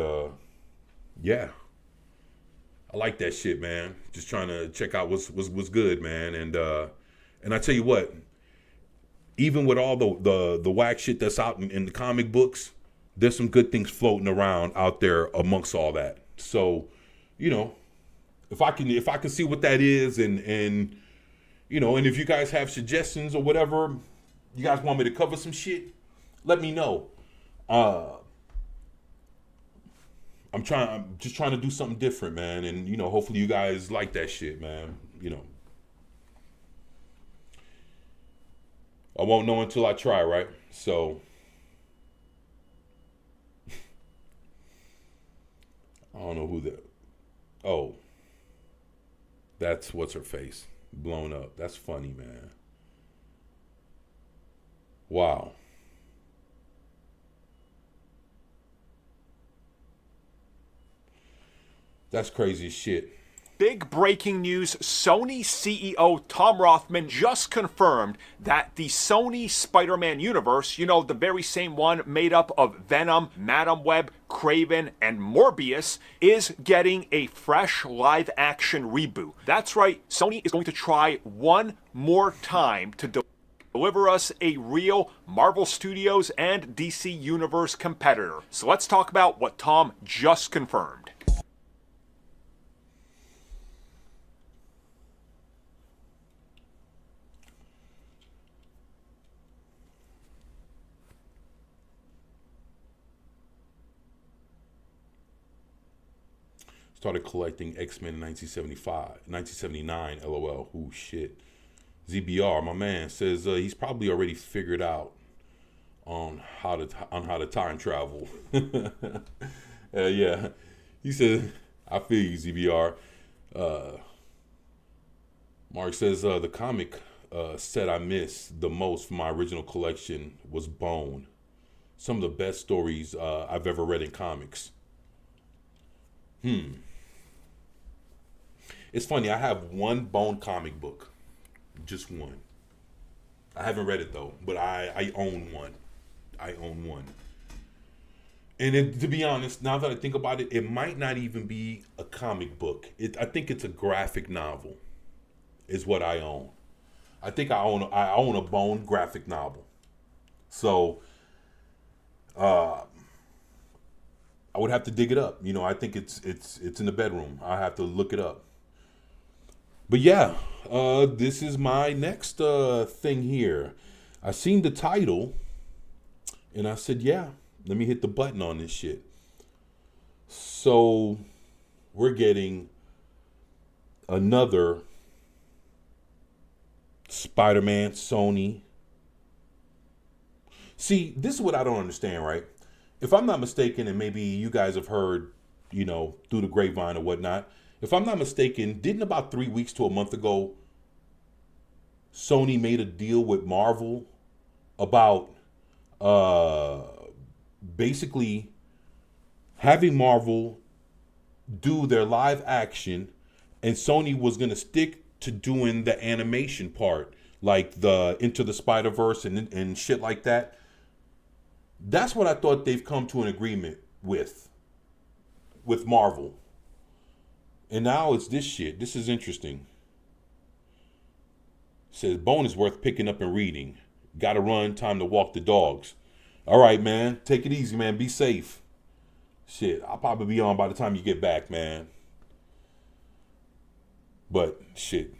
A: yeah, I like that shit, man. Just trying to check out what's good, man. And I tell you what, even with all the whack shit that's out in the comic books, there's some good things floating around out there amongst all that. So, you know, if I can see what that is and you know, and if you guys have suggestions or whatever, you guys want me to cover some shit, let me know. I'm just trying to do something different, man. And, you know, hopefully you guys like that shit, man. You know, I won't know until I try, right? So, I don't know who that. Oh, that's what's her face. Blown up. That's funny, man. Wow. That's crazy as shit.
F: Big breaking news, Sony CEO Tom Rothman just confirmed that the Sony Spider-Man universe, you know, the very same one made up of Venom, Madam Web, Kraven, and Morbius, is getting a fresh live-action reboot. That's right, Sony is going to try one more time to deliver us a real Marvel Studios and DC Universe competitor. So let's talk about what Tom just confirmed.
A: Started collecting X-Men in 1979, LOL. Ooh, shit. ZBR, my man, says he's probably already figured out on how to time travel. Yeah. He said, I feel you, ZBR. Mark says, the comic set I missed the most from my original collection was Bone. Some of the best stories I've ever read in comics. It's funny, I have one Bone comic book. Just one. I haven't read it though, but I own one. I own one. And to be honest, now that I think about it, it might not even be a comic book. I think it's a graphic novel is what I own. I think I own a Bone graphic novel. So I would have to dig it up. You know, I think it's in the bedroom. I have to look it up. But yeah, this is my next thing here. I seen the title, and I said, yeah, let me hit the button on this shit. So we're getting another Spider-Man Sony. See, this is what I don't understand, right? If I'm not mistaken, and maybe you guys have heard, you know, through the grapevine or whatnot, if I'm not mistaken, didn't about 3 weeks to a month ago, Sony made a deal with Marvel about basically having Marvel do their live action, and Sony was going to stick to doing the animation part, like the Into the Spider-Verse and shit like that. That's what I thought they've come to an agreement with Marvel. And now it's this shit. This is interesting. It says, Bone is worth picking up and reading. Gotta run, time to walk the dogs. All right, man. Take it easy, man. Be safe. Shit, I'll probably be on by the time you get back, man. But, shit.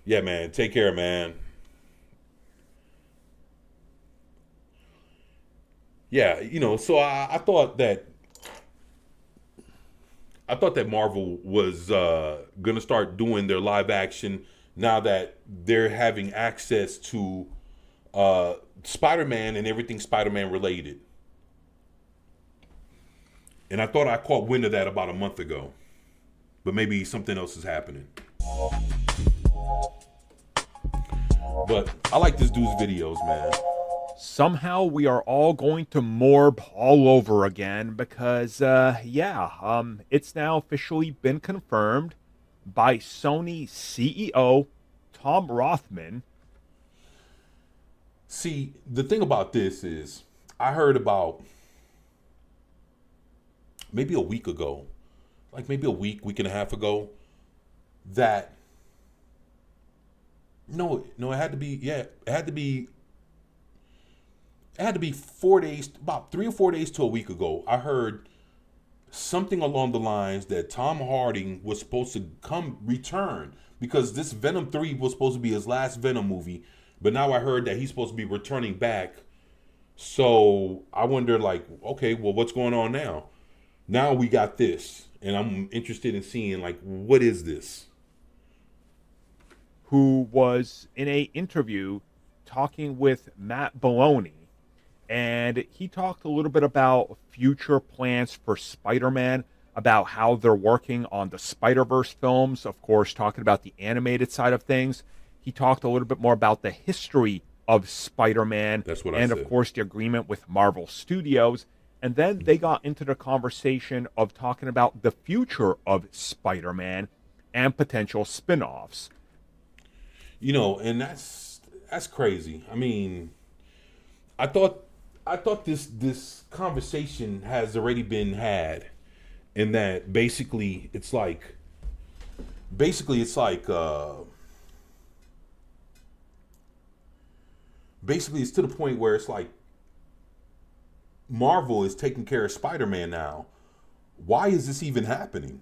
A: Yeah, man. Take care, man. Yeah, you know, so I thought that Marvel was going to start doing their live action now that they're having access to Spider-Man and everything Spider-Man related. And I thought I caught wind of that about a month ago. But maybe something else is happening. But I like this dude's videos, man.
F: Somehow we are all going to Morb all over again because, it's now officially been confirmed by Sony CEO Tom Rothman.
A: See, the thing about this is, I heard about maybe a week ago, like maybe a week and a half ago, that, it had to be 4 days, about 3 or 4 days to a week ago. I heard something along the lines that Tom Hardy was supposed to return because this Venom 3 was supposed to be his last Venom movie. But now I heard that he's supposed to be returning back. So I wonder, like, okay, well, what's going on now? Now we got this, and I'm interested in seeing, like, what is this?
F: Who was in a interview talking with Matt Belloni. And he talked a little bit about future plans for Spider-Man, about how they're working on the Spider-Verse films, of course, talking about the animated side of things. He talked a little bit more about the history of Spider-Man.
A: That's what I said.
F: And, of course, the agreement with Marvel Studios. And then they got into the conversation of talking about the future of Spider-Man. and potential spin-offs.
A: You know, and that's crazy. I mean, I thought this conversation has already been had, in that basically it's like basically it's to the point where it's like Marvel is taking care of Spider-Man now. Why is this even happening?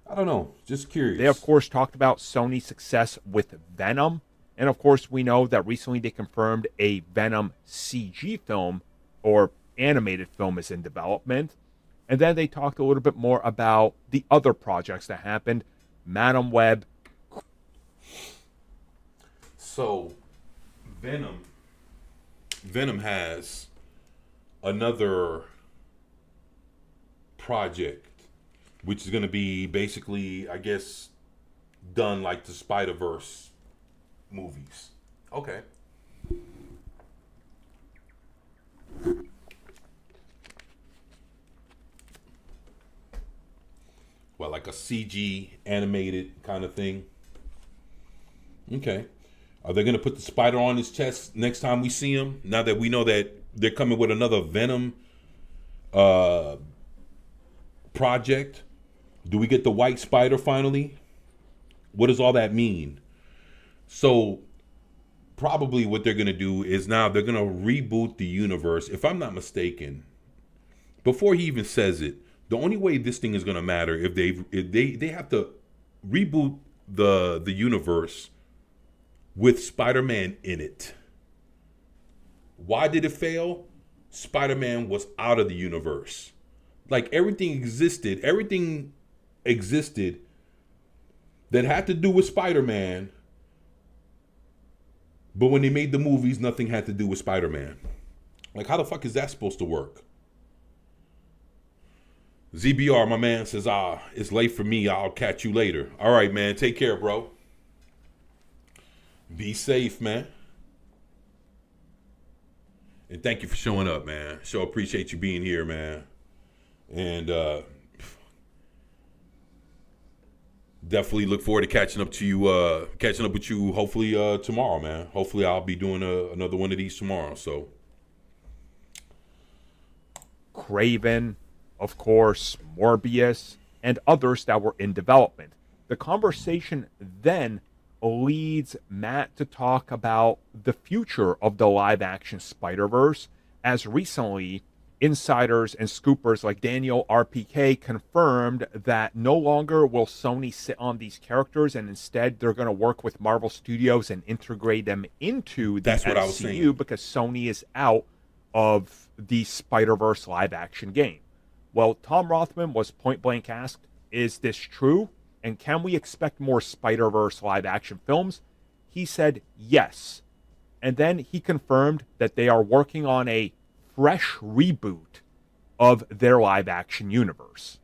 A: I don't know. Just curious.
F: They, of course, talked about Sony's success with Venom. And, of course, we know that recently they confirmed a Venom CG film or animated film is in development. And then they talked a little bit more about the other projects that happened. Madam Web.
A: So, Venom has another project, which is going to be basically, I guess, done like the Spider-Verse movies. Okay. Well, like a CG animated kind of thing. Okay. Are they going to put the spider on his chest next time we see him? Now that we know that they're coming with another Venom project? Do we get the white spider finally? What does all that mean? So probably what they're going to do is now they're going to reboot the universe. If I'm not mistaken, before he even says it, the only way this thing is going to matter if they have to reboot the universe with Spider-Man in it. Why did it fail? Spider-Man was out of the universe. Like everything existed that had to do with Spider-Man. But when they made the movies, nothing had to do with Spider-Man. Like, how the fuck is that supposed to work? ZBR, my man, says, it's late for me. I'll catch you later. All right, man. Take care, bro. Be safe, man. And thank you for showing up, man. Sure appreciate you being here, man. And definitely look forward to catching up with you hopefully tomorrow, man. Hopefully I'll be doing another one of these tomorrow. So
F: Kraven, of course, Morbius, and others that were in development. The conversation then leads Matt to talk about the future of the live-action Spider-Verse, as recently insiders and scoopers like Daniel RPK confirmed that no longer will Sony sit on these characters, and instead they're going to work with Marvel Studios and integrate them into the
A: That's what I was
F: MCU
A: saying.
F: because Sony is out of the Spider-Verse live-action game. Well, Tom Rothman was point-blank asked, is this true? And can we expect more Spider-Verse live-action films? He said yes. And then he confirmed that they are working on a fresh reboot of their live-action universe.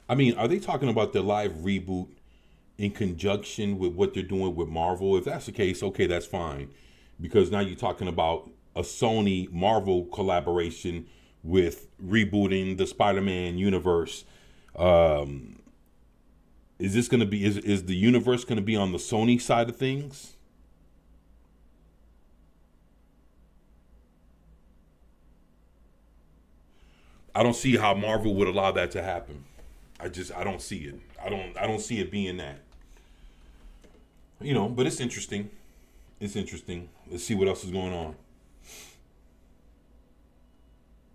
A: I mean, are they talking about the live reboot in conjunction with what they're doing with Marvel? If that's the case, okay, that's fine. Because now you're talking about a Sony Marvel collaboration with rebooting the Spider-Man universe. Is this going to be, is the universe going to be on the Sony side of things? I don't see how Marvel would allow that to happen. I don't see it. I don't see it being that. You know, but it's interesting. It's interesting. Let's see what else is going on.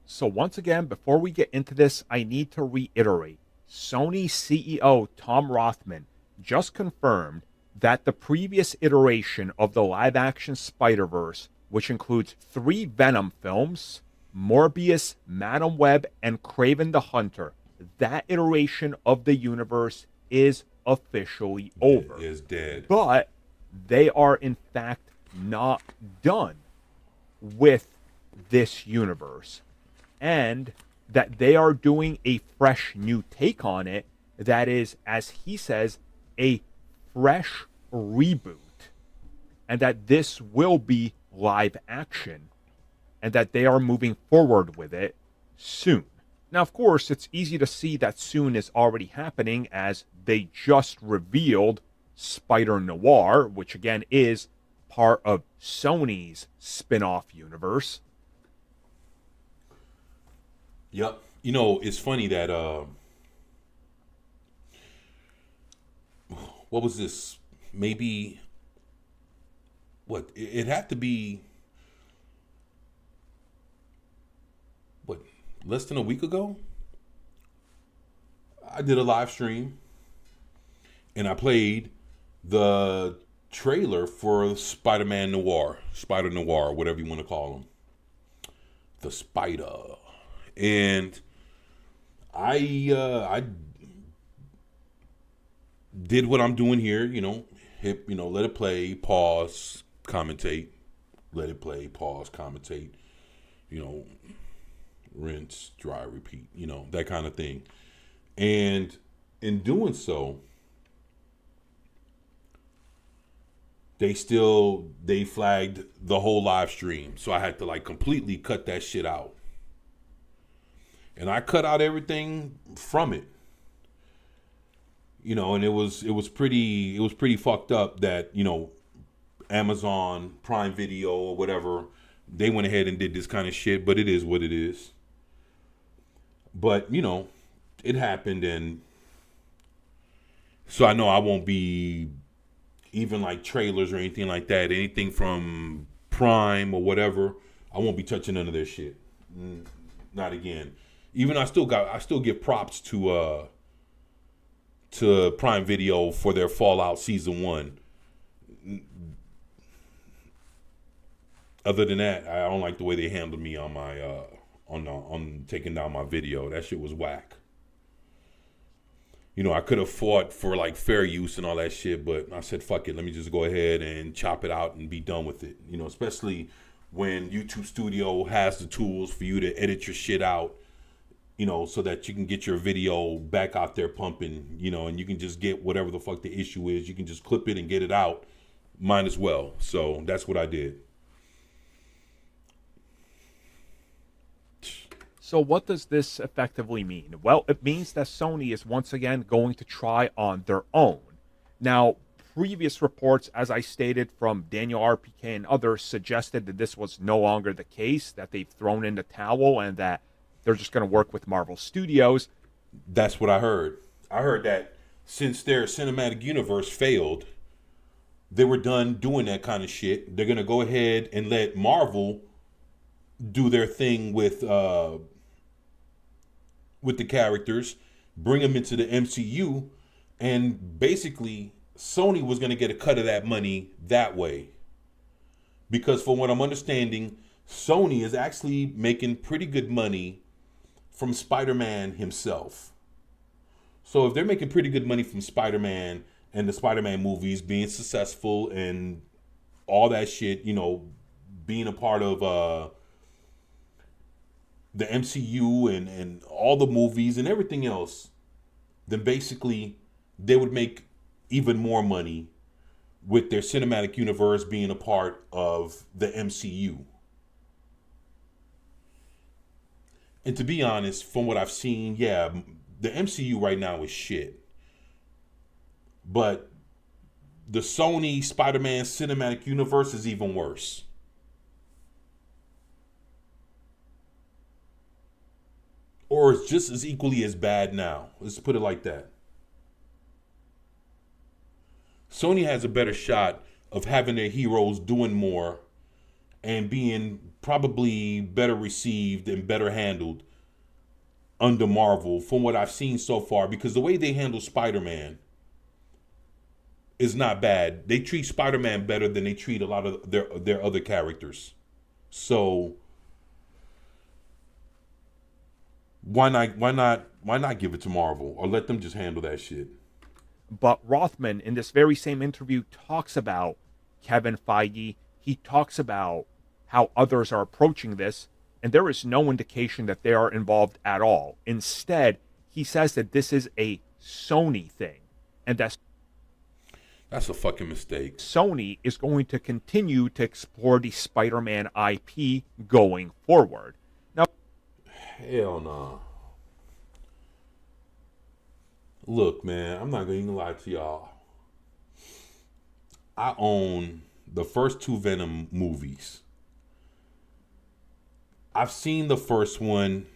F: So once again, before we get into this, I need to reiterate. Sony CEO Tom Rothman just confirmed that the previous iteration of the live-action Spider-Verse, which includes 3 Venom films, Morbius, Madam Web, and Kraven the Hunter, that iteration of the universe is officially over.
A: Is dead.
F: But they are in fact not done with this universe. And that they are doing a fresh new take on it that is, as he says, a fresh reboot. And that this will be live action. And that they are moving forward with it soon. Now, of course, it's easy to see that soon is already happening as they just revealed Spider-Noir, which again is part of Sony's spin-off universe.
A: Yep. You know, it's funny that what was this? Maybe what? It had to be what? Less than a week ago? I did a live stream and I played the trailer for Spider-Man Noir, Spider-Noir, whatever you want to call him. The Spider. And I did what I'm doing here, hit, let it play, pause, commentate, let it play, pause, commentate, rinse, dry, repeat, that kind of thing. And in doing so, they flagged the whole live stream. So I had to completely cut that shit out. And I cut out everything from it. And it was pretty fucked up that, Amazon Prime Video or whatever, they went ahead and did this kind of shit, but it is what it is. But, it happened, and so I know I won't be even trailers or anything like that, anything from Prime or whatever, I won't be touching none of their shit. Not again. Even I still give props to Prime Video for their Fallout Season 1. Other than that, I don't like the way they handled me on my on taking down my video. That shit was whack. I could have fought for fair use and all that shit, but I said fuck it. Let me just go ahead and chop it out and be done with it. Especially when YouTube Studio has the tools for you to edit your shit out. So that you can get your video back out there pumping, and you can just get whatever the fuck the issue is. You can just clip it and get it out. Might as well. So that's what I did.
F: So what does this effectively mean? Well, it means that Sony is once again going to try on their own. Now, previous reports, as I stated, from Daniel RPK and others, suggested that this was no longer the case, that they've thrown in the towel and that they're just going to work with Marvel Studios.
A: That's what I heard. I heard that since their cinematic universe failed, they were done doing that kind of shit. They're going to go ahead and let Marvel do their thing with the characters, bring them into the MCU, and basically Sony was going to get a cut of that money that way. Because from what I'm understanding, Sony is actually making pretty good money from Spider-Man himself. So if they're making pretty good money from Spider-Man and the Spider-Man movies being successful and all that shit, being a part of the MCU and all the movies and everything else, then basically they would make even more money with their cinematic universe being a part of the MCU. And to be honest, from what I've seen, yeah, the MCU right now is shit. But the Sony Spider-Man cinematic universe is even worse. Or it's just as equally as bad now. Let's put it like that. Sony has a better shot of having their heroes doing more and being probably better received and better handled under Marvel from what I've seen so far, because the way they handle Spider-Man is not bad. They treat Spider-Man better than they treat a lot of their other characters. So why not give it to Marvel or let them just handle that shit?
F: But Rothman, in this very same interview, talks about Kevin Feige. He talks about how others are approaching this, And there is no indication that they are involved at all. Instead, he says that this is a Sony thing, and that's
A: a fucking mistake.
F: Sony is going to continue to explore the Spider-Man IP going forward. Now,
A: Hell no. Look, man, I'm not gonna even lie to y'all. I own the first two Venom movies. I've seen the first one.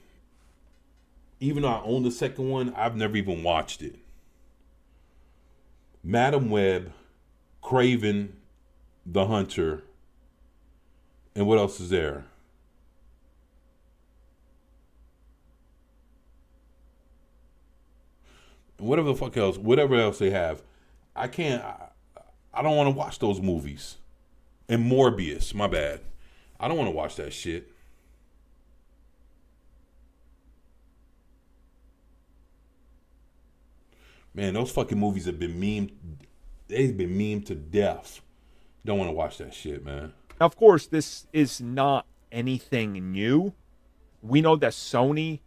A: Even though I own the second one, I've never even watched it. Madam Web, Craven, the Hunter, and what else is there? Whatever the fuck else, whatever else they have. I don't want to watch those movies. And Morbius, my bad. I don't want to watch that shit. Man, those fucking movies have been memed. They've been memed to death. Don't want to watch that shit, man.
F: of course, this is not anything new. We know that Sony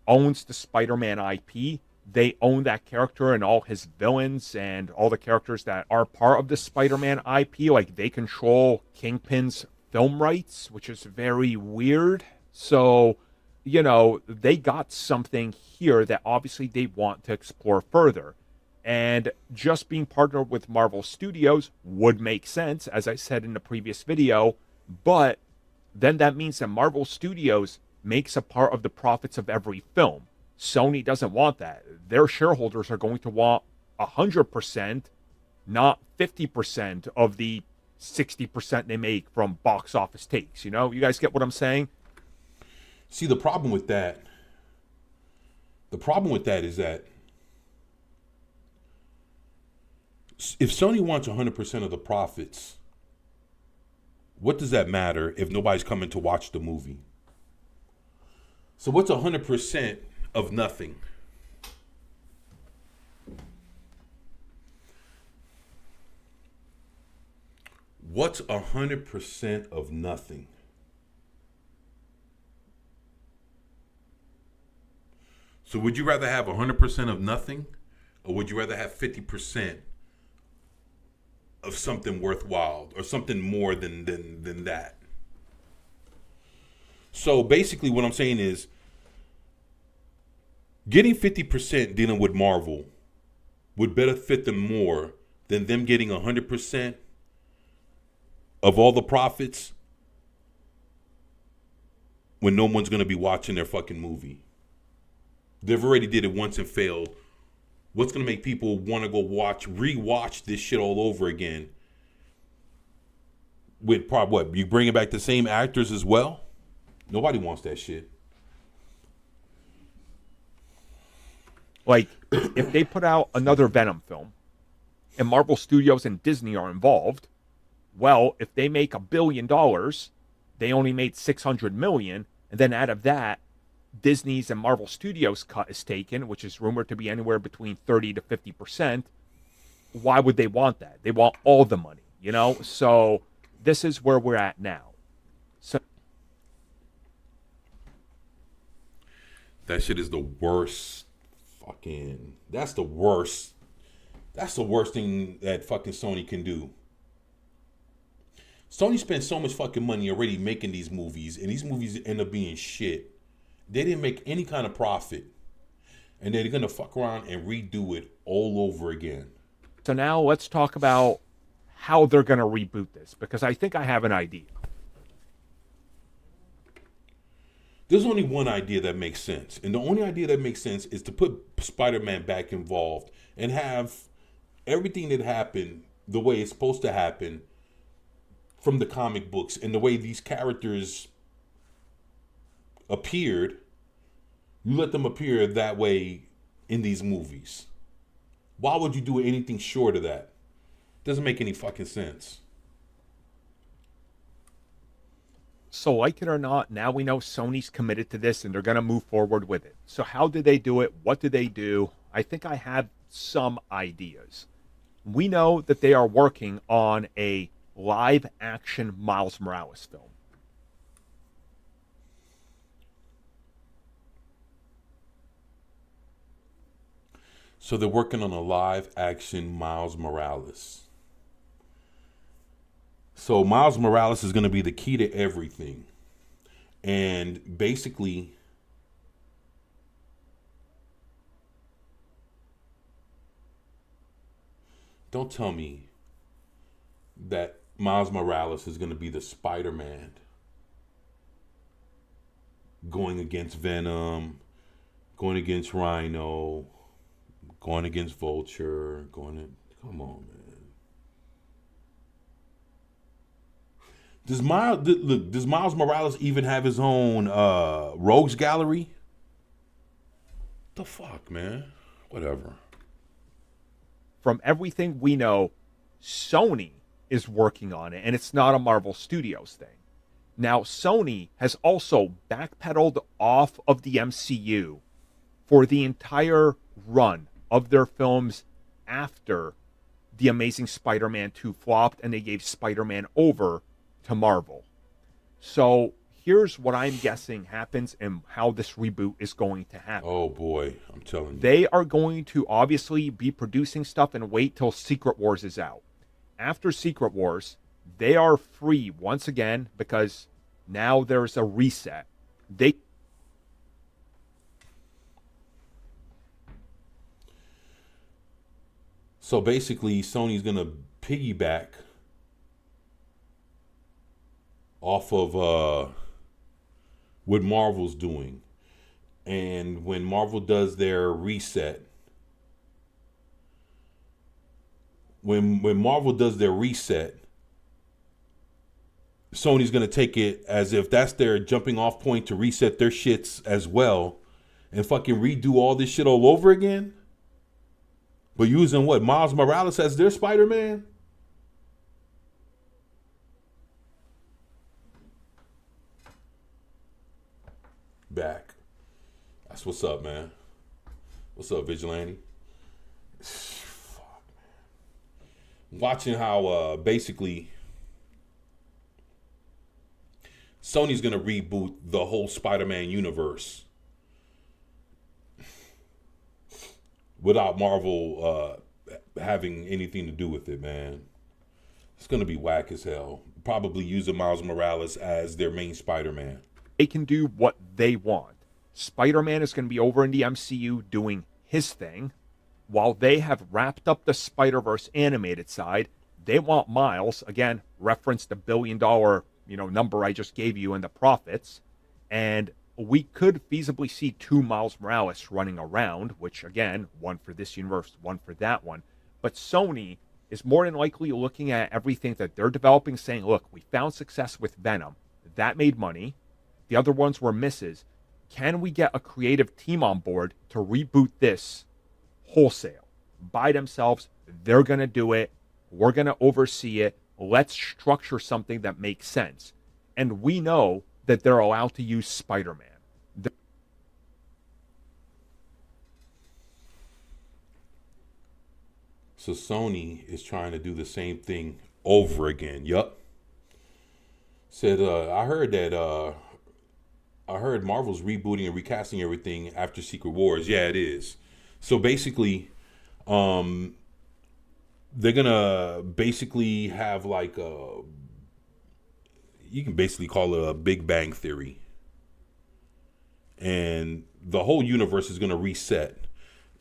F: owns the Spider-Man IP. They own that character and all his villains and all the characters that are part of the Spider-Man IP. Like, they control Kingpin's film rights, which is very weird. So, you know, they got something here that obviously they want to explore further. And just being partnered with Marvel Studios would make sense, as I said in the previous video. But then that means that Marvel Studios makes a part of the profits of every film. Sony doesn't want that. Their shareholders are going to want 100%, not 50% of the 60% they make from box office takes. You know, you guys get what I'm saying?
A: See, the problem with that is that if Sony wants 100% of the profits, what does that matter if nobody's coming to watch the movie? So what's 100% of nothing? What's 100% of nothing? So would you rather have 100% of nothing, or would you rather have 50% of something worthwhile, or something more than that? So basically what I'm saying is, getting 50% dealing with Marvel would benefit them more than them getting 100% of all the profits when no one's going to be watching their fucking movie. They've already did it once and failed. What's going to make people want to go rewatch this shit all over again? With what? You bringing back the same actors as well? Nobody wants that shit.
F: Like, if they put out another Venom film and Marvel Studios and Disney are involved, well, if they make $1 billion, they only made $600 million, and then out of that, Disney's and Marvel Studios cut is taken, which is rumored to be anywhere between 30 to 50%. Why would they want that? They want all the money, you know? So this is where we're at now. So
A: that shit is the worst that's the worst thing that fucking Sony can do. Sony spent so much fucking money already making these movies, and these movies end up being shit. They didn't make any kind of profit, and they're gonna fuck around and redo it all over again.
F: So now let's talk about how they're gonna reboot this, because I think I have an idea.
A: There's only one idea that makes sense. And the only idea that makes sense is to put Spider-Man back involved and have everything that happened the way it's supposed to happen from the comic books, and the way these characters appeared, you let them appear that way in these movies. Why would you do anything short of that? Doesn't make any fucking sense.
F: So like it or not, now we know Sony's committed to this and they're going to move forward with it. So how did they do it? What did they do? I think I have some ideas. We know that they are working on a live action Miles Morales film.
A: So they're working on a live action Miles Morales. So Miles Morales is going to be the key to everything. And basically, don't tell me that Miles Morales is going to be the Spider-Man going against Venom, going against Rhino, going against Vulture, come on, man. Does Miles Morales even have his own rogues gallery? The fuck, man? Whatever.
F: From everything we know, Sony is working on it, and it's not a Marvel Studios thing. Now, Sony has also backpedaled off of the MCU for the entire run of their films after The Amazing Spider-Man 2 flopped and they gave Spider-Man over to Marvel. So here's what I'm guessing happens and how this reboot is going to happen.
A: Oh boy, I'm telling you.
F: They are going to obviously be producing stuff and wait till Secret Wars is out. After Secret Wars, they are free once again because now there's a reset.
A: So basically, Sony's going to piggyback off of what Marvel's doing. And when Marvel does their reset, when Marvel does their reset, Sony's going to take it as if that's their jumping off point to reset their shits as well and fucking redo all this shit all over again. But using what? Miles Morales as their Spider-Man? Back. That's what's up, man. What's up, Vigilante? Fuck, man. Watching how basically Sony's gonna reboot the whole Spider-Man universe without Marvel having anything to do with it, man. It's gonna be whack as hell. Probably using Miles Morales as their main Spider-Man.
F: They can do what they want. Spider-Man is going to be over in the MCU doing his thing. While they have wrapped up the Spider-Verse animated side, they want Miles, again, reference the $1 billion number I just gave you in the profits. And we could feasibly see 2 Miles Morales running around, which again, one for this universe, one for that one. But Sony is more than likely looking at everything that they're developing, saying, look, we found success with Venom. That made money. The other ones were misses. Can we get a creative team on board to reboot this wholesale? By themselves, they're going to do it. We're going to oversee it. Let's structure something that makes sense. And we know that they're allowed to use Spider-Man.
A: So Sony is trying to do the same thing over again. Yup. Said, I heard Marvel's rebooting and recasting everything after Secret Wars. Yeah, it is. So basically, they're gonna basically have like you can basically call it a Big Bang Theory. And the whole universe is gonna reset.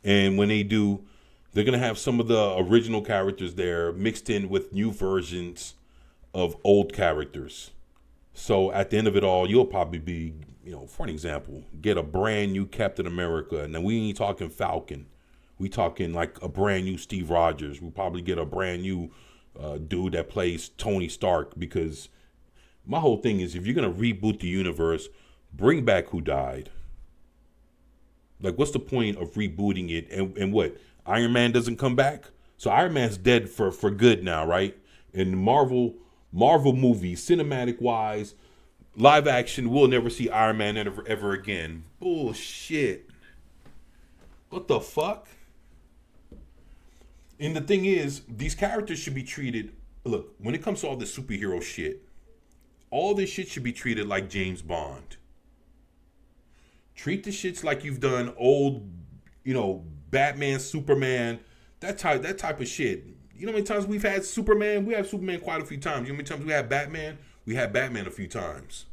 A: And when they do, they're gonna have some of the original characters there mixed in with new versions of old characters. So at the end of it all, you'll probably be, for an example, get a brand new Captain America. And then we ain't talking Falcon. We talking like a brand new Steve Rogers. We'll probably get a brand new dude that plays Tony Stark. Because my whole thing is, if you're going to reboot the universe, bring back who died. Like, what's the point of rebooting it? And what? Iron Man doesn't come back? So Iron Man's dead for good now, right? And Marvel movies, cinematic wise, live action, we'll never see Iron Man ever again. Bullshit. What the fuck? And the thing is, these characters should be treated, look, when it comes to all this superhero shit, all this shit should be treated like James Bond. Treat the shits like you've done old, Batman, Superman, that type of shit. You know how many times we've had Superman? We have Superman quite a few times. You know how many times we had Batman? We had Batman a few times.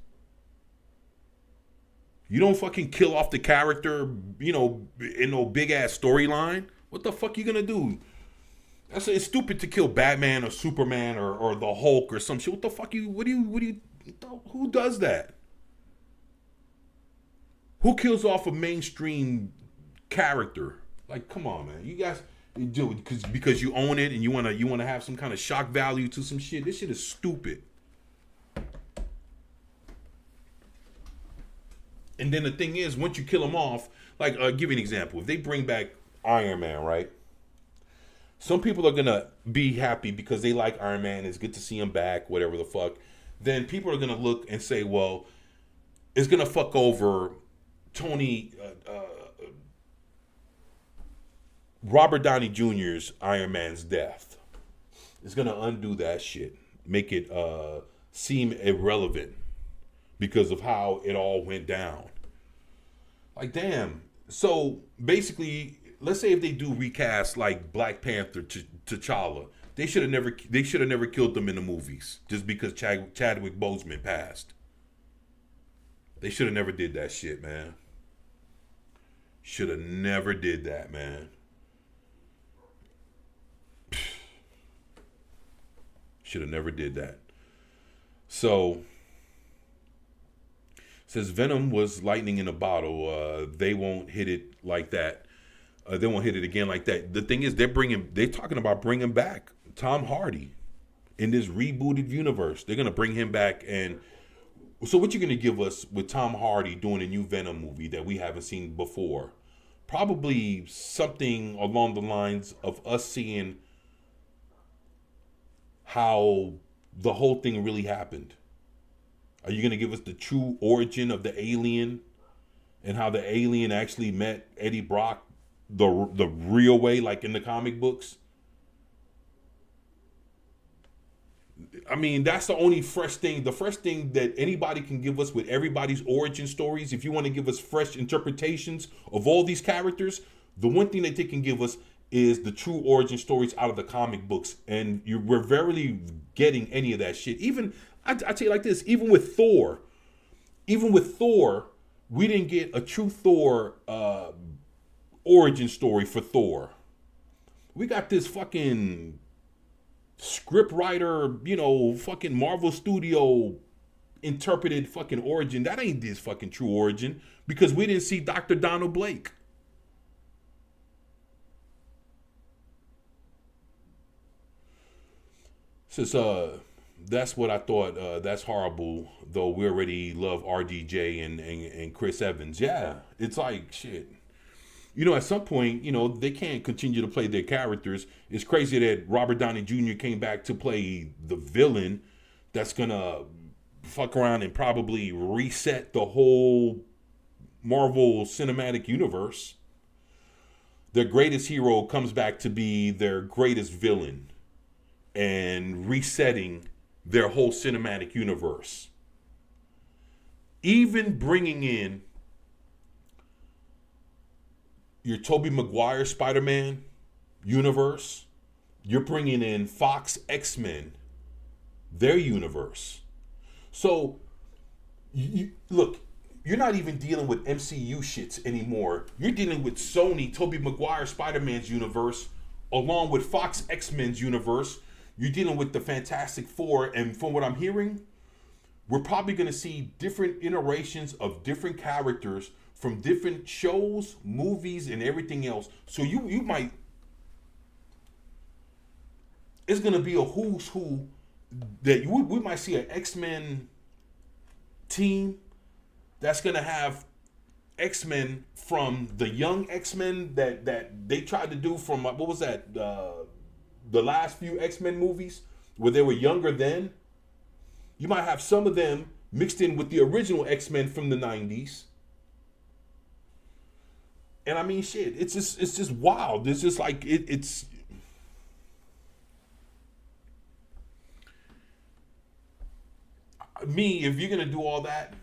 A: You don't fucking kill off the character, you know, in no big ass storyline. What the fuck you gonna do? It's stupid to kill Batman or Superman or the Hulk or some shit. What the fuck who does that? Who kills off a mainstream character? Like, come on, man. You guys do it because you own it and you wanna have some kind of shock value to some shit. This shit is stupid. And then the thing is, once you kill them off, like, give you an example. If they bring back Iron Man, right? Some people are gonna be happy because they like Iron Man. It's good to see him back, whatever the fuck. Then people are gonna look and say, well, it's gonna fuck over Robert Downey Jr.'s Iron Man's death. It's gonna undo that shit, make it seem irrelevant because of how it all went down. Like, damn. So basically, let's say if they do recast like Black Panther to T'Challa, they should have never killed them in the movies just because Chadwick Boseman passed. They should have never did that shit, man. Should have never did that, man. Should have never did that. So, says Venom was lightning in a bottle. They won't hit it like that. They won't hit it again like that. The thing is, they're talking about bringing back Tom Hardy in this rebooted universe. They're gonna bring him back, and so what you're gonna give us with Tom Hardy doing a new Venom movie that we haven't seen before? Probably something along the lines of us seeing how the whole thing really happened. Are you going to give us the true origin of the alien and how the alien actually met Eddie Brock the real way, like in the comic books? I mean, that's the only fresh thing. The fresh thing that anybody can give us with everybody's origin stories, if you want to give us fresh interpretations of all these characters, the one thing that they can give us is the true origin stories out of the comic books. And we're rarely getting any of that shit. Even, I tell you like this, even with Thor, we didn't get a true Thor origin story for Thor. We got this fucking script writer, you know, fucking Marvel Studio interpreted fucking origin. That ain't this fucking true origin because we didn't see Dr. Donald Blake. Since that's what I thought. That's horrible. Though we already love RDJ and Chris Evans. Yeah, it's like shit. You know, at some point, you know, they can't continue to play their characters. It's crazy that Robert Downey Jr. came back to play the villain that's gonna fuck around and probably reset the whole Marvel Cinematic Universe. Their greatest hero comes back to be their greatest villain and resetting their whole cinematic universe. Even bringing in your Tobey Maguire Spider-Man universe, you're bringing in Fox X-Men, their universe. So, look, you're not even dealing with MCU shits anymore. You're dealing with Sony, Tobey Maguire Spider-Man's universe, along with Fox X-Men's universe. You're dealing with the Fantastic Four, and from what I'm hearing, we're probably going to see different iterations of different characters from different shows, movies, and everything else. So you might, it's going to be a who's who that we might see an X-Men team that's going to have X-Men from the young X-Men that they tried to do from, what was that, the last few X-Men movies where they were younger then. You might have some of them mixed in with the original X-Men from the 90s. And I mean, shit, it's just wild. It's just like, it's... Me, if you're going to do all that,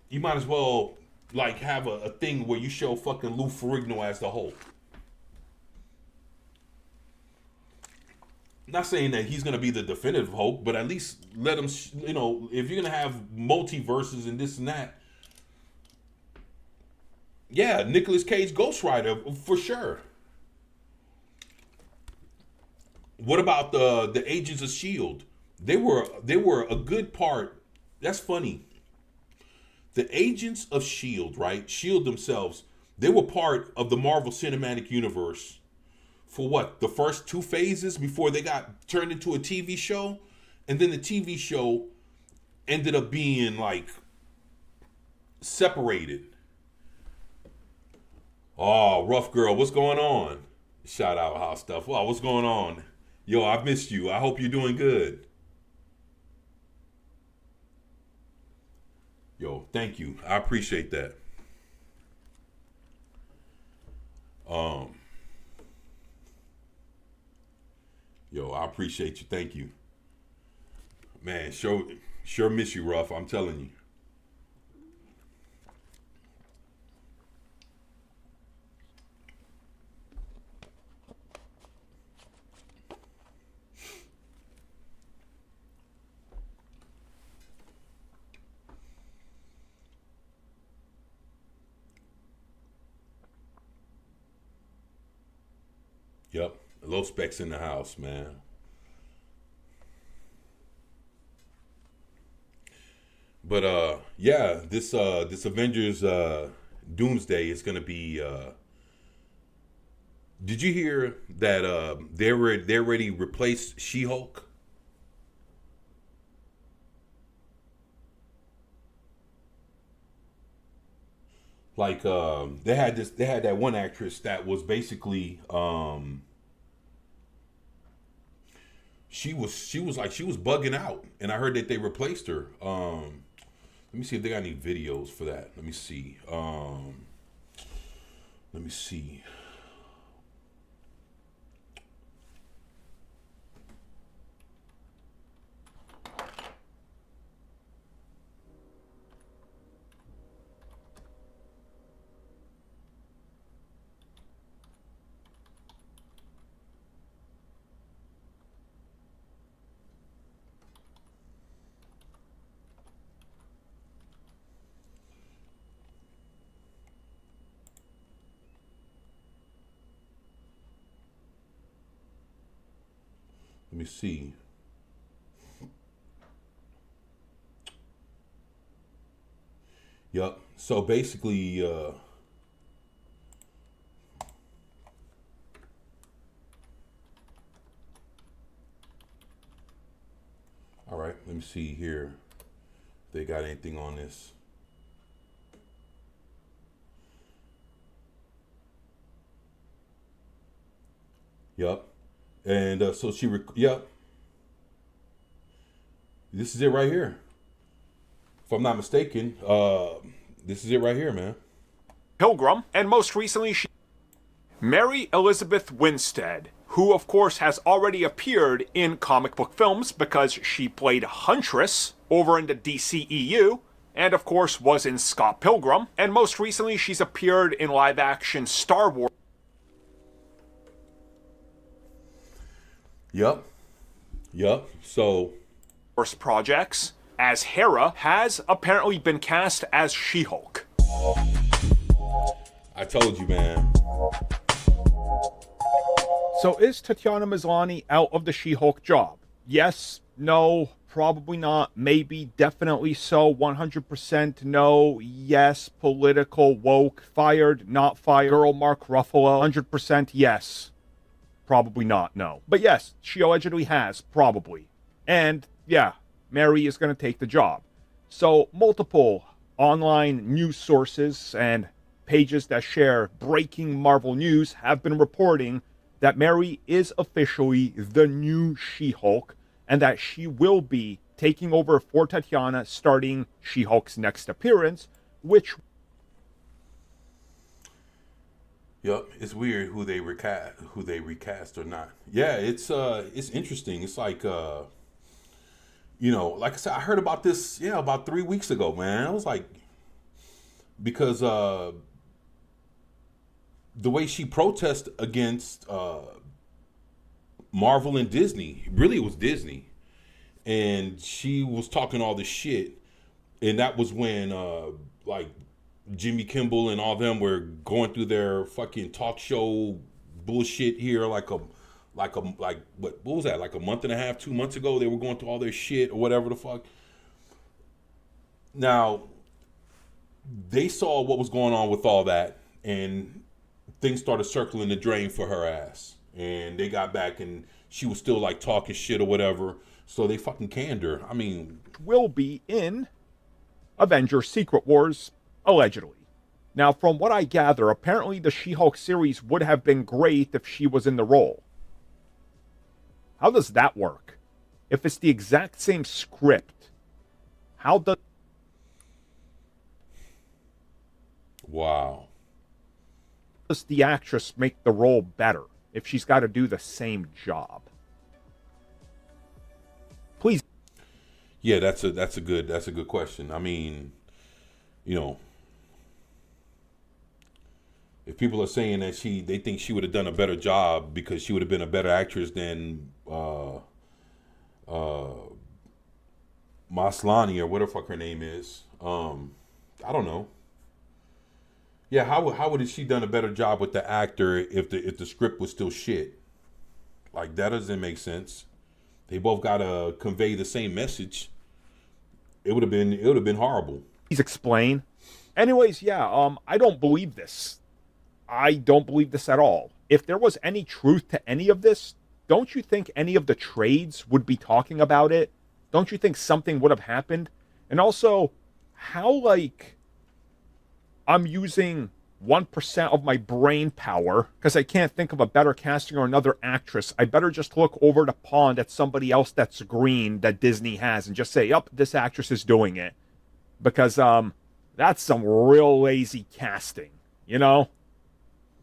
A: you might as well like have a thing where you show fucking Lou Ferrigno as the Hulk. Not saying that he's gonna be the definitive Hulk, but at least let him. You know, if you're gonna have multiverses and this and that, yeah, Nicolas Cage, Ghost Rider for sure. What about the Agents of S.H.I.E.L.D.? They were a good part. That's funny. The Agents of S.H.I.E.L.D., right? S.H.I.E.L.D. themselves, they were part of the Marvel Cinematic Universe for what? The first 2 phases before they got turned into a TV show? And then the TV show ended up being like separated. Oh, Rough Girl, what's going on? Shout out Hot Stuff. Wow, what's going on? Yo, I've missed you. I hope you're doing good. Yo, thank you. I appreciate that. Yo, I appreciate you. Thank you. Man, sure miss you, Ruff. I'm telling you. Yep, low specs in the house, man. But yeah, this Avengers Doomsday is gonna be. Did you hear that they already replaced She-Hulk? Like they had that one actress that was basically she was bugging out, and I heard that they replaced her. Let me see if they got any videos for that. Let me see. Let me see. Let me see. Yep. So basically, all right. Let me see here. If they got anything on this. Yep. And so yep. This is it right here. If I'm not mistaken, this is it right here, man.
F: Pilgrim, and most recently Mary Elizabeth Winstead, who of course has already appeared in comic book films because she played Huntress over in the DCEU, and of course was in Scott Pilgrim, and most recently she's appeared in live-action Star Wars.
A: Yep. So
F: projects, as Hera has apparently been cast as She-Hulk.
A: I told you, man.
F: So is Tatiana Maslany out of the She-Hulk job? Yes, no, probably not, maybe, definitely so, 100% no, yes, political, woke, fired, not fired, girl Mark Ruffalo, 100% yes. Probably not, no. But yes, she allegedly has, probably. And, yeah, Mary is going to take the job. So, multiple online news sources and pages that share breaking Marvel news have been reporting that Mary is officially the new She-Hulk, and that she will be taking over for Tatiana starting She-Hulk's next appearance, which...
A: Yep, it's weird who they recast or not. Yeah, it's interesting. It's like like I said, I heard about this about 3 weeks ago, man. I was like, because the way she protests against Marvel and Disney, really it was Disney, and she was talking all this shit, and that was when like Jimmy Kimmel and all them were going through their fucking talk show bullshit here, like what was that, like a month and a half, 2 months ago, they were going through all their shit or whatever the fuck. Now, they saw what was going on with all that, and things started circling the drain for her ass. And they got back, and she was still like talking shit or whatever. So they fucking canned her. I mean,
F: will be in Avengers Secret Wars, allegedly. Now, from what I gather, apparently the She-Hulk series would have been great if she was in the role. How does that work? If it's the exact same script, how does...
A: Wow.
F: does the actress make the role better if she's got to do the same job? Please.
A: Yeah, that's a good question. I mean, you know, if people are saying that they think she would have done a better job because she would have been a better actress than Maslany or whatever the fuck her name is, I don't know. Yeah, how would have she done a better job with the actor if the script was still shit? Like, that doesn't make sense. They both gotta convey the same message. It would have been horrible.
F: Please explain. Anyways, yeah, I don't believe this. I don't believe this at all. If there was any truth to any of this, don't you think any of the trades would be talking about it? Don't you think something would have happened? And also, how, like, I'm using 1% of my brain power because I can't think of a better casting or another actress. I better just look over the pond at somebody else that's green that Disney has and just say, yup, this actress is doing it. Because that's some real lazy casting, you know?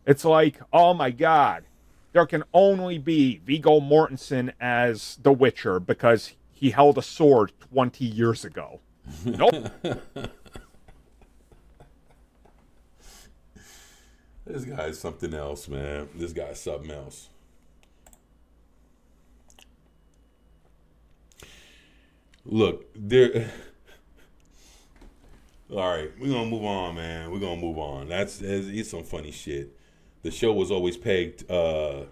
F: It's like, oh my God, there can only be Viggo Mortensen as The Witcher because he held a sword 20 years ago. Nope.
A: This guy's something else, man. This guy's something else. Look, there. All right, we're gonna move on, man. We're gonna move on. It's some funny shit. The show was always pegged for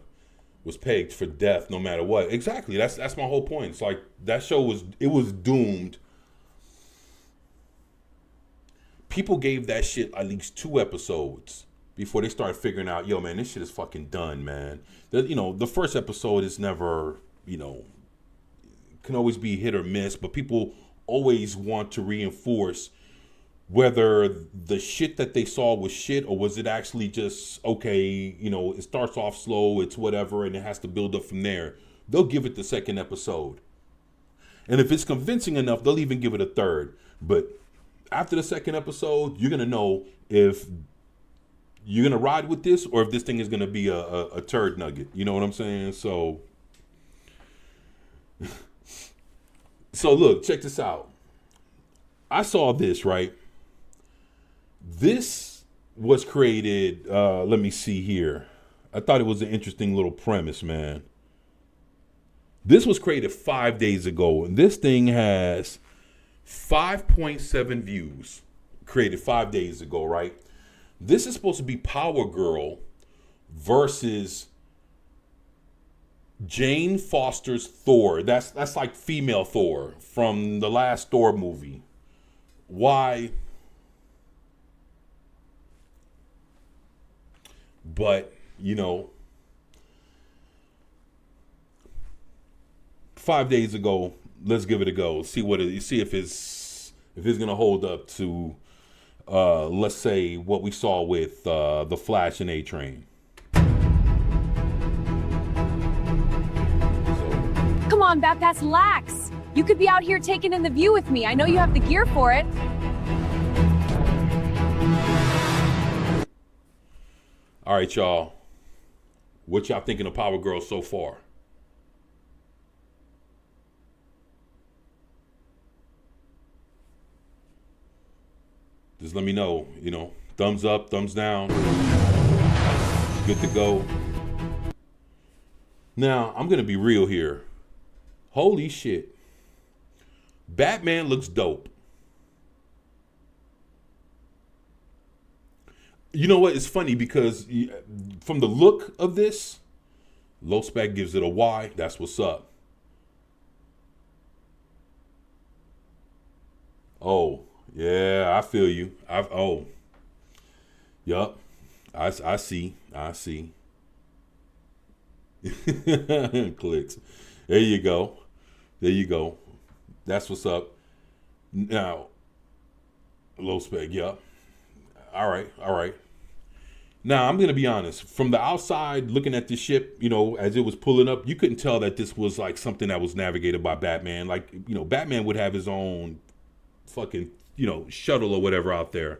A: death, no matter what. Exactly. That's my whole point. It's like that show was doomed. People gave that shit at least 2 episodes before they started figuring out, yo, man, this shit is fucking done, man. The first episode is never, can always be hit or miss, but people always want to reinforce whether the shit that they saw was shit or was it actually just, okay, it starts off slow, it's whatever, and it has to build up from there. They'll give it the second episode. And if it's convincing enough, they'll even give it a third. But after the second episode, you're going to know if you're going to ride with this or if this thing is going to be a turd nugget. You know what I'm saying? So look, check this out. I saw this, right? This was created, let me see here. I thought it was an interesting little premise, man. This was created 5 days ago, and this thing has 5.7 views. Created 5 days ago, right? This is supposed to be Power Girl versus Jane Foster's Thor. That's like female Thor from the last Thor movie. Why? But, 5 days ago, let's give it a go. See if it's gonna hold up to let's say what we saw with The Flash and A-Train.
H: Come on, Batpass, lax. You could be out here taking in the view with me. I know you have the gear for it.
A: All right, y'all. What y'all thinking of Power Girl so far? Just let me know, you know, thumbs up, thumbs down. Good to go. Now, I'm going to be real here. Holy shit. Batman looks dope. You know what? It's funny because from the look of this, Low Spec gives it a Y. That's what's up. Oh, yeah, I feel you. Yup. I see. Clicks. There you go. That's what's up. Now, Low Spec, yup. All right. Now, I'm going to be honest. From the outside, looking at the ship, you know, as it was pulling up, you couldn't tell that this was like something that was navigated by Batman. Like, you know, Batman would have his own fucking, you know, shuttle or whatever out there.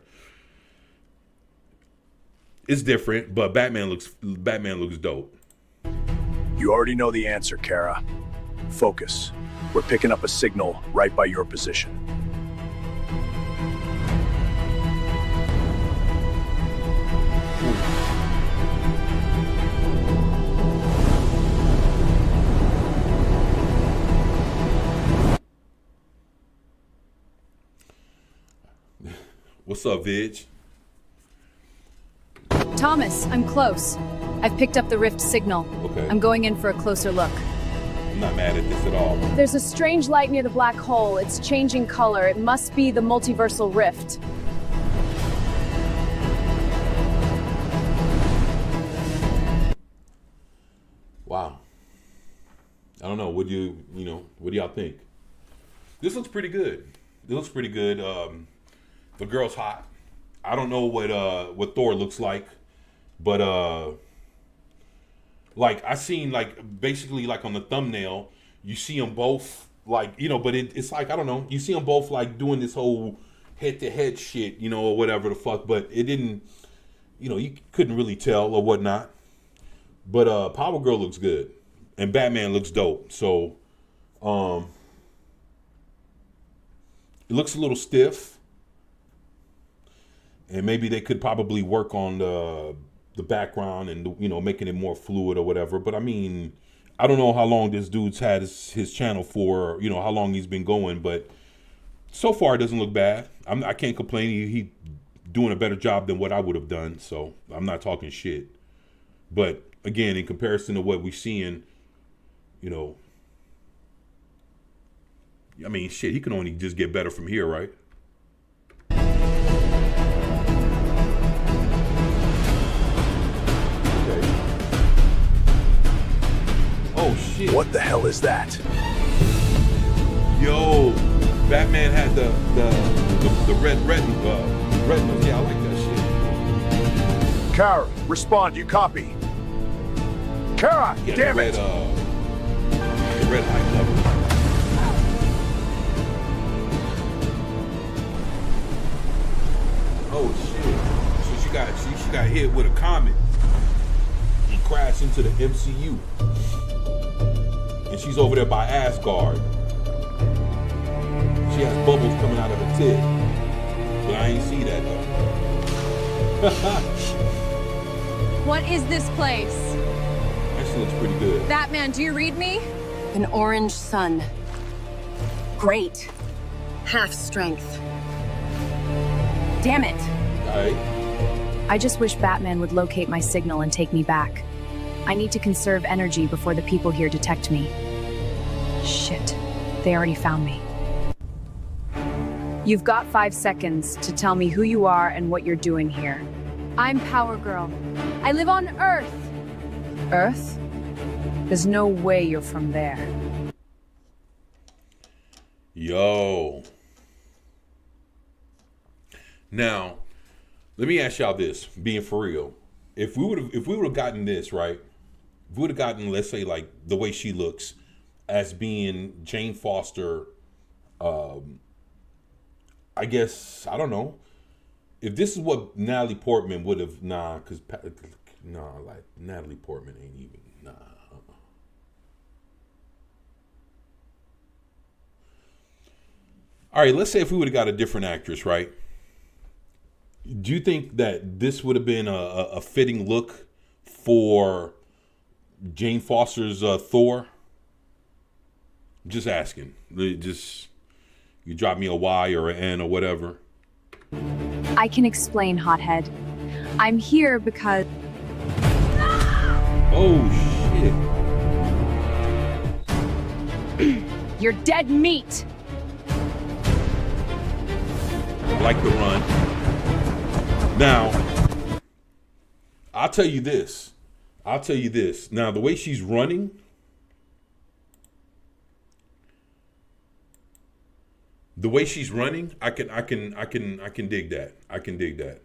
A: It's different, but Batman looks dope.
B: You already know the answer, Kara. Focus. We're picking up a signal right by your position.
A: What's up, Vidge?
H: Thomas, I'm close. I've picked up the rift signal.
A: Okay.
H: I'm going in for a closer look.
A: I'm not mad at this at all.
H: There's a strange light near the black hole. It's changing color. It must be the multiversal rift.
A: Wow. I don't know. What do y'all think? This looks pretty good. The girl's hot. I don't know what Thor looks like, but like I seen like basically like on the thumbnail, you see them both like, you know, but it's like, I don't know, you see them both like doing this whole head-to-head shit, you know, or whatever the fuck, but it didn't, you know, you couldn't really tell or whatnot. But Power Girl looks good and Batman looks dope. So it looks a little stiff. And maybe they could probably work on the background and, you know, making it more fluid or whatever. But I mean, I don't know how long this dude's had his channel for, you know, how long he's been going. But so far, it doesn't look bad. I can't complain. He doing a better job than what I would have done. So I'm not talking shit. But again, in comparison to what we're seeing, you know, I mean, shit, he can only just get better from here, right? Oh shit!
B: What the hell is that?
A: Yo, Batman had the retina. Yeah, I like that shit.
B: Kara, respond. You copy? Kara,
A: Yeah,
B: damn
A: the
B: it!
A: red light level. Oh shit! So she got hit with a comet and crashed into the MCU. And she's over there by Asgard. She has bubbles coming out of her tit. But I ain't see that though.
H: What is this place?
A: That shit looks pretty good.
H: Batman, do you read me?
I: An orange sun. Great. Half strength. Damn it.
A: Alright.
H: I just wish Batman would locate my signal and take me back. I need to conserve energy before the people here detect me. Shit. They already found me. You've got 5 seconds to tell me who you are and what you're doing here. I'm Power Girl. I live on Earth. Earth? There's no way you're from there.
A: Yo. Now, let me ask y'all this, being for real. If we would have gotten this, right? If we would have gotten, let's say, like the way she looks as being Jane Foster, I guess, I don't know. If this is what Natalie Portman would have, like Natalie Portman ain't even, All right, let's say if we would have got a different actress, right? Do you think that this would have been a fitting look for Jane Foster's Thor? Just asking. Just you drop me a Y or an N or whatever.
H: I can explain, Hothead. I'm here because
A: Oh shit.
H: you're dead meat.
A: I like the run. Now, I'll tell you this. Now, the way she's running, I can dig that. I can dig that.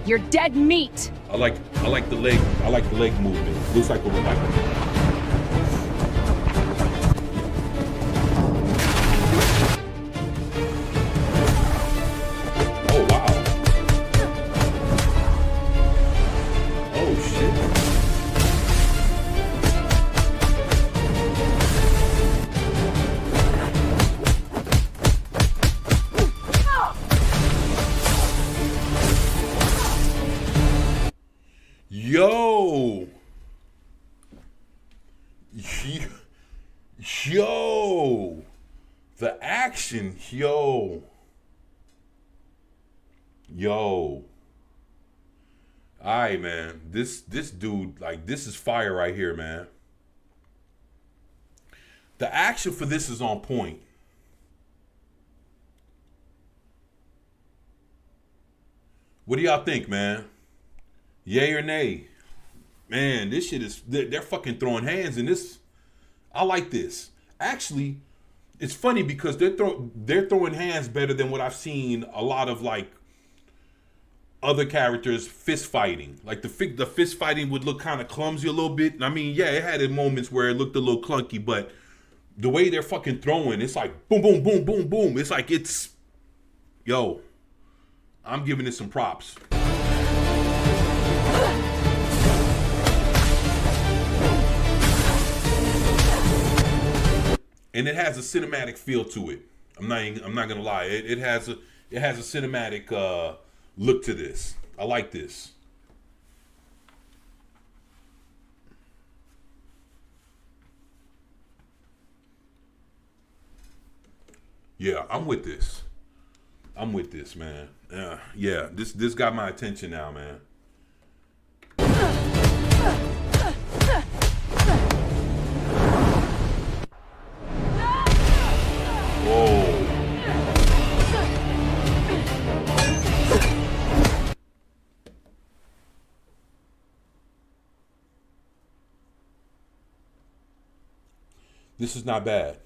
H: You're dead meat.
A: I like the leg. I like the leg movement. Looks like a Oh wow. Oh shit. Yo. Yo. The action. Yo. Alright, man. This dude, like, this is fire right here, man. The action for this is on point. What do y'all think, man? Yay or nay? Man, this shit is, they're fucking throwing hands in this. I like this. Actually, it's funny because they're throwing hands better than what I've seen a lot of, like, other characters fist fighting. Like the fist fighting would look kind of clumsy a little bit. I mean, yeah, it had its moments where it looked a little clunky, but the way they're fucking throwing, it's like boom, boom, boom, boom, boom. It's like yo, I'm giving it some props. And it has a cinematic feel to it. I'm not gonna lie. It has a cinematic look to this. I like this. Yeah, I'm with this. Man. Yeah, this got my attention now, man. Whoa. This is not bad.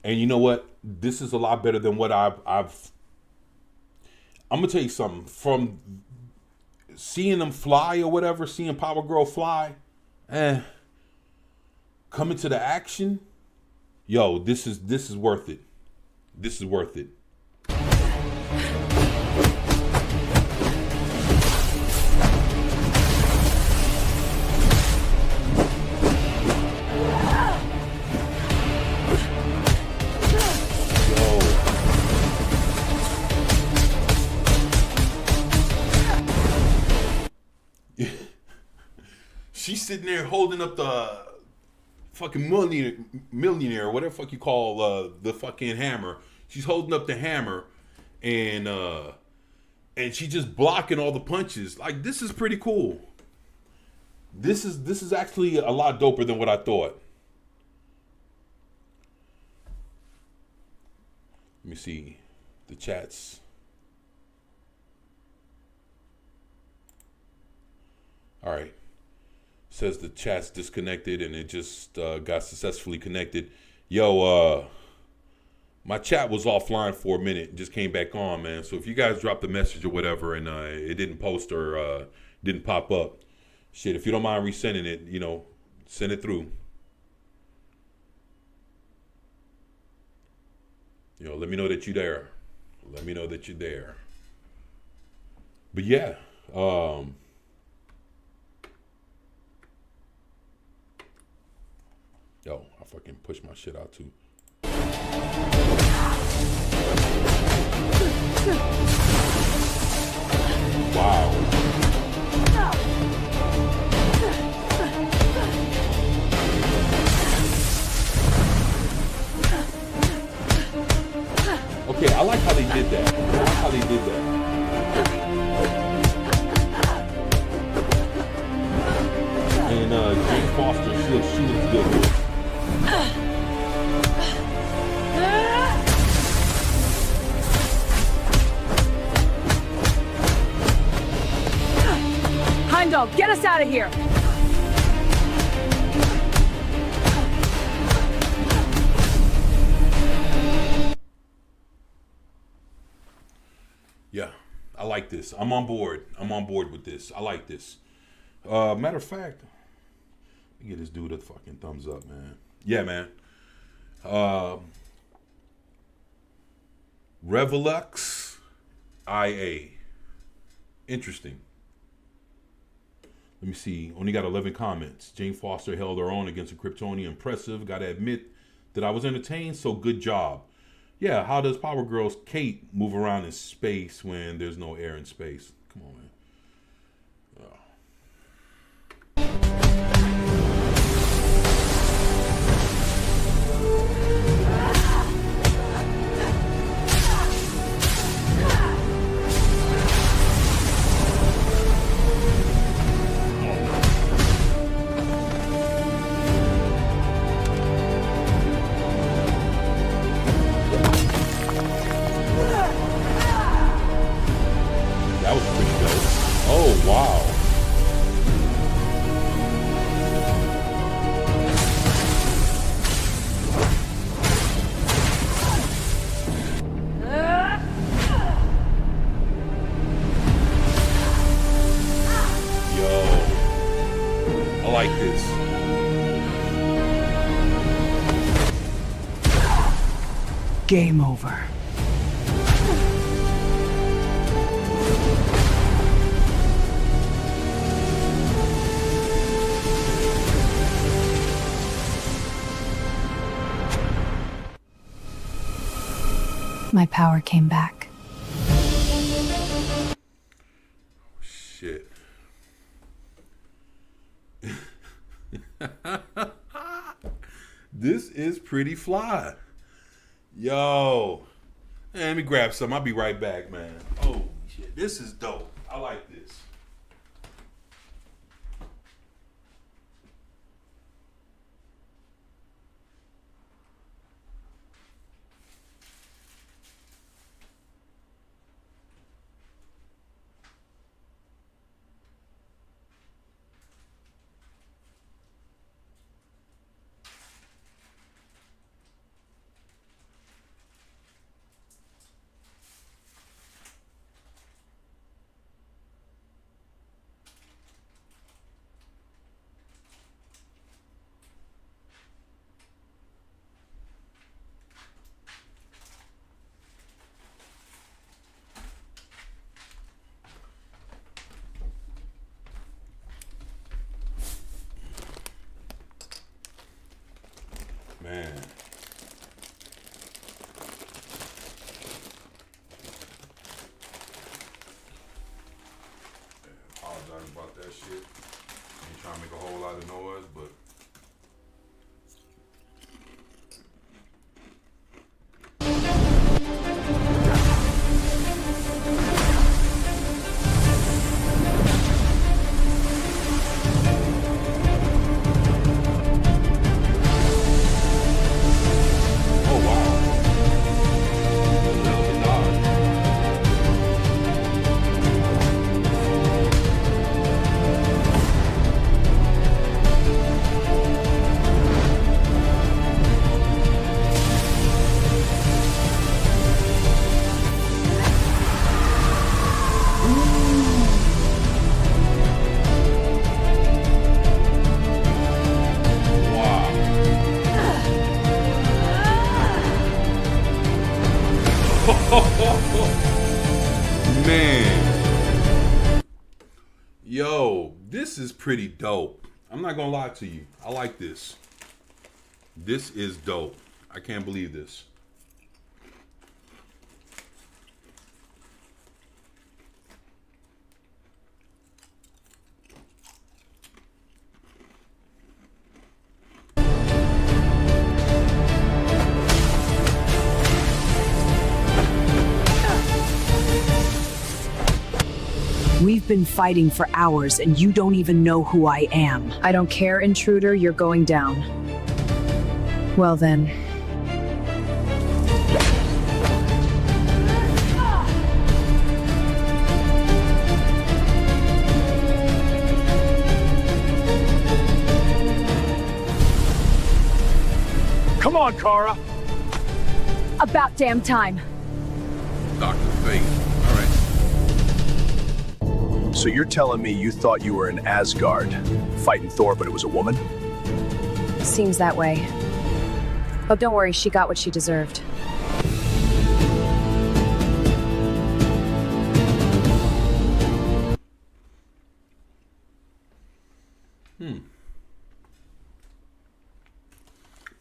A: And you know what? This is a lot better than what I'm gonna tell you something. From seeing them fly or whatever, seeing Power Girl fly, coming to the action, yo, this is worth it. This is worth it. She's sitting there holding up the fucking millionaire, whatever the fuck you call the fucking hammer. She's holding up the hammer, and she's just blocking all the punches. Like, this is pretty cool. This is actually a lot doper than what I thought. Let me see the chats. All right. Says the chat's disconnected and it just got successfully connected. Yo, my chat was offline for a minute and just came back on, man. So if you guys dropped a message or whatever and it didn't post or didn't pop up, shit, if you don't mind resending it, you know, send it through. You know, let me know that you're there. Let me know that you're there. But yeah, yo, I fucking push my shit out too. Wow. Okay, I like how they did that. I like how they did that. And Jane Foster, she looks good.
H: Heimdall, get us out of here!
A: Yeah, I like this. I'm on board. I'm on board with this. I like this. Matter of fact, let me get this dude a fucking thumbs up, man. Yeah, man. Revelux IA. Interesting. Let me see. Only got 11 comments. Jane Foster held her own against a Kryptonian. Impressive. Gotta admit that I was entertained, so good job. Yeah, how does Power Girl's Kate move around in space when there's no air in space? Come on, man.
J: Game over.
H: My power came back.
A: Shit. This is pretty fly. Yo. Man, let me grab some. I'll be right back, man. Oh, shit. This is dope. I like this. Man. Apologize about that shit. Ain't trying to make a whole lot of noise, but man, yo, this is pretty dope. I'm not gonna lie to you. I like this. This is dope. I can't believe this.
H: We've been fighting for hours and you don't even know who I am. I don't care, intruder, you're going down. Well then.
B: Come on, Kara!
H: About damn time.
A: Dr. Fate. All right.
B: So you're telling me you thought you were in Asgard, fighting Thor, but it was a woman?
H: Seems that way. But don't worry, she got what she deserved.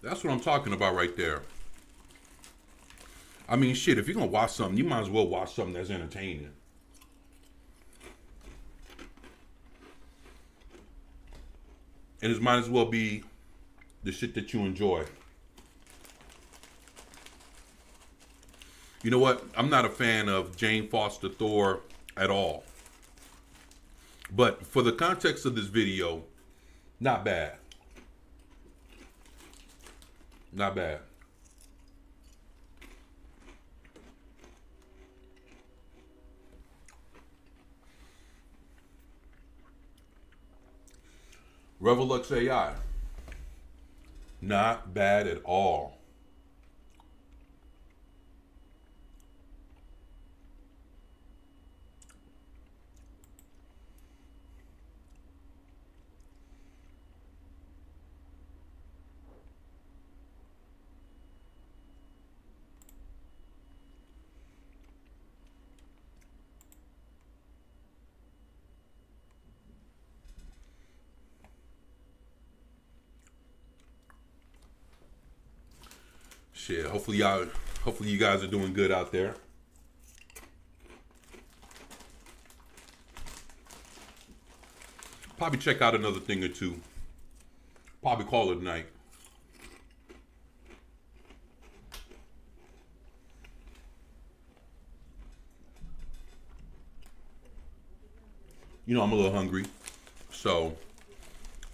A: That's what I'm talking about right there. I mean, shit, if you're going to watch something, you might as well watch something that's entertaining. And it might as well be the shit that you enjoy. You know what? I'm not a fan of Jane Foster Thor at all. But for the context of this video, not bad. Not bad. Revolux AI. Not bad at all. Shit, hopefully you guys are doing good out there. Probably check out another thing or two. Probably call it a night. You know, I'm a little hungry, so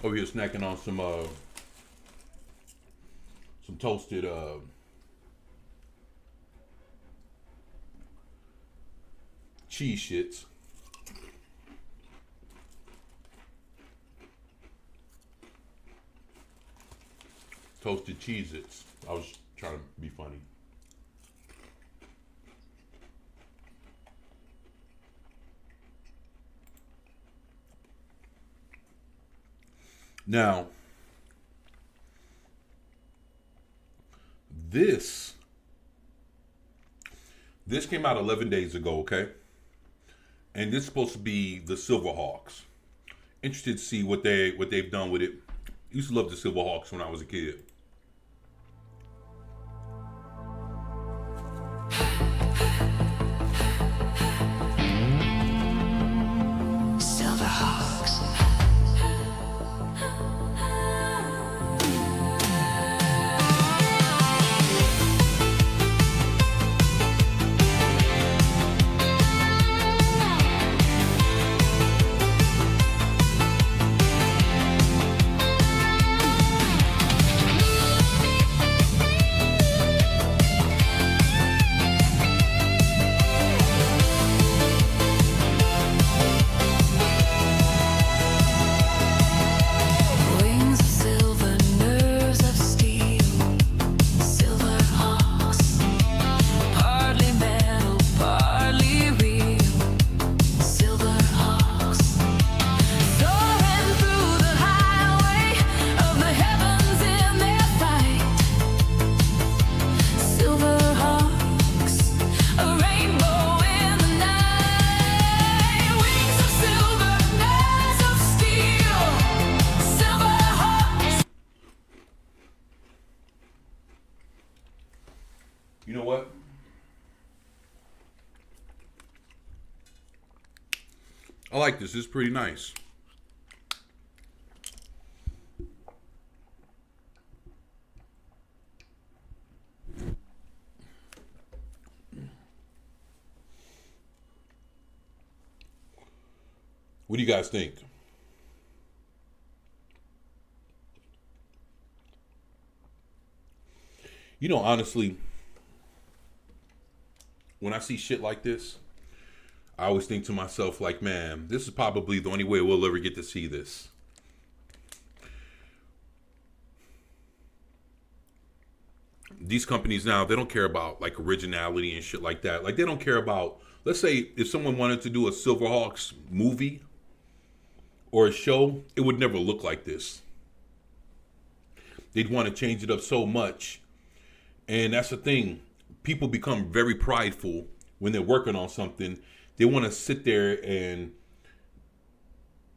A: over here snacking on some toasted cheese shits. Toasted Cheez-Its. I was trying to be funny. Now, this came out 11 days ago, okay? And this is supposed to be the Silverhawks. Interested to see what they've done with it. Used to love the Silverhawks when I was a kid. like this. This is pretty nice. What do you guys think? You know, honestly, when I see shit like this, I always think to myself, like, man, this is probably the only way we'll ever get to see this. These companies now, they don't care about like originality and shit like that. Like, they don't care about, let's say if someone wanted to do a Silverhawks movie or a show, it would never look like this. They'd want to change it up so much. And that's the thing. People become very prideful when they're working on something. They want to sit there and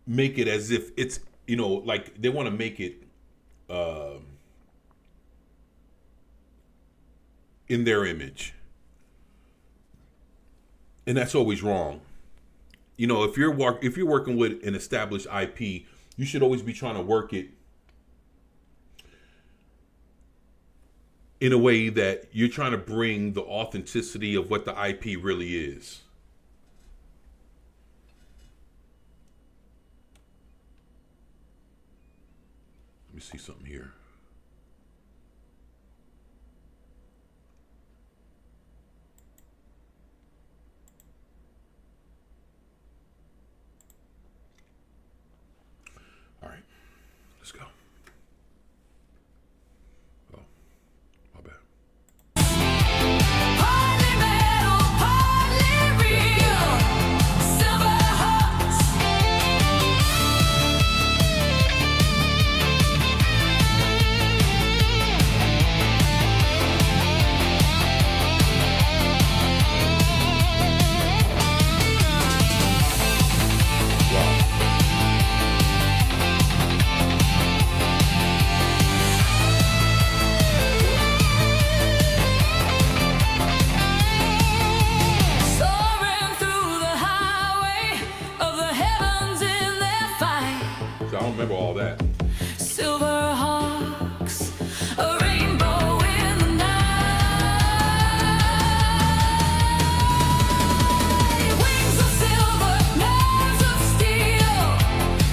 A: make it as if it's, you know, like they want to make it in their image. And that's always wrong. You know, if you're working with an established IP, you should always be trying to work it in a way that you're trying to bring the authenticity of what the IP really is. Let me see something here. All right, let's go. Oh, my bad.
J: Partly metal, partly real. Silverhawks. Soaring through the highway of the heavens in their fight.
A: So I don't remember all that.
J: Silverhawks, a rainbow in the night. Wings of silver, nerves of steel.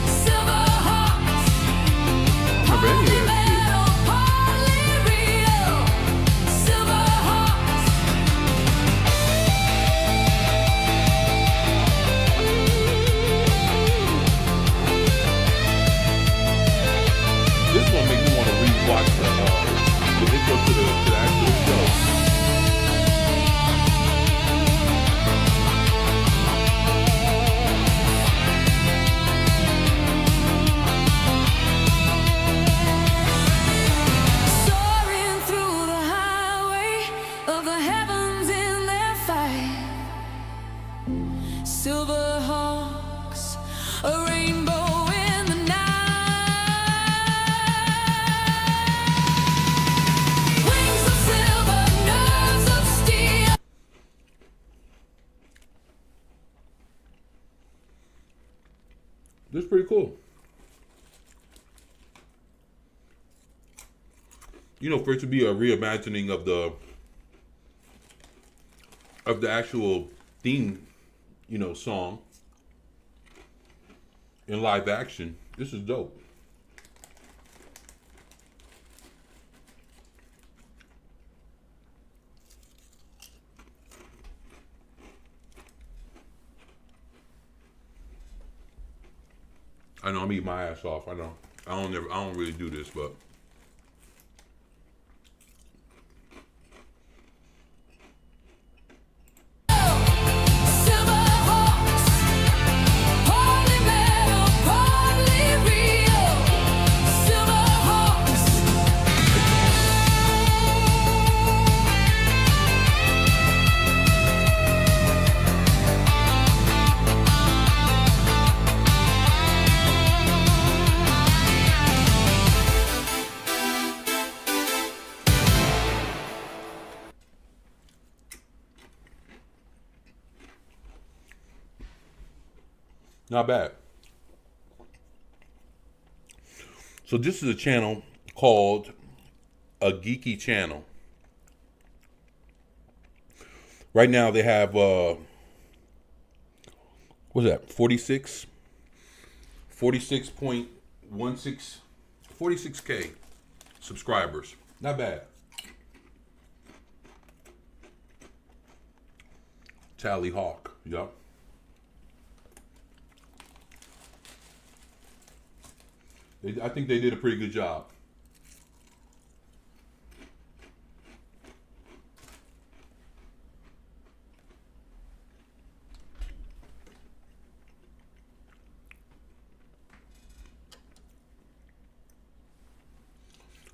J: Silverhawks,
A: I don't remember any of that shit.
J: metal, partly real. Silverhawks.
A: This one makes me want to rewatch the intro to the actual show.
J: Soaring through the highway of the heavens in their fight. Silverhawks, a rainbow in the night. Wings of silver, nerves of steel.
A: This is pretty cool. You know, for it to be a reimagining of the actual theme, you know, song in live action, this is dope. I know I'm eating my ass off. I know. I don't really do this, but
J: Silverhawks, partly metal, partly real. Silverhawks.
A: Not bad. So this is a channel called A Geeky Channel. Right now they have, what's that, 46K subscribers. Not bad. Tally Hawk, yup. I think they did a pretty good job.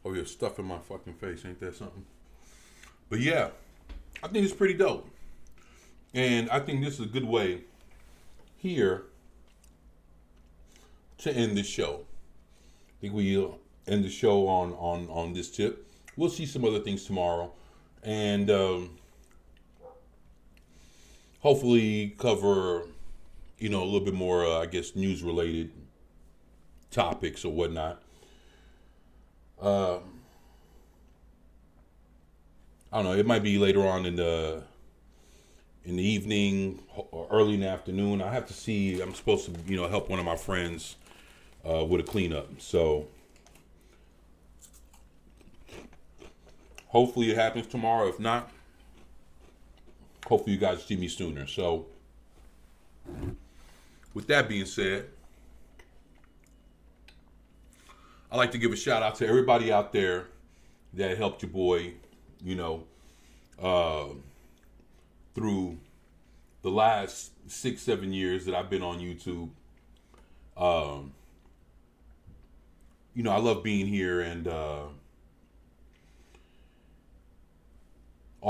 A: Oh, you're stuffing my fucking face, ain't that something? But yeah, I think it's pretty dope. And I think this is a good way here to end this show. I think we'll end the show on this tip. We'll see some other things tomorrow. And hopefully cover, a little bit more, I guess, news-related topics or whatnot. I don't know. It might be later on in the evening or early in the afternoon. I have to see. I'm supposed to, help one of my friends with a cleanup. So hopefully it happens tomorrow. If not, hopefully you guys see me sooner. So with that being said, I'd like to give a shout out to everybody out there that helped your boy, through the last 6-7 years that I've been on YouTube. I love being here, and all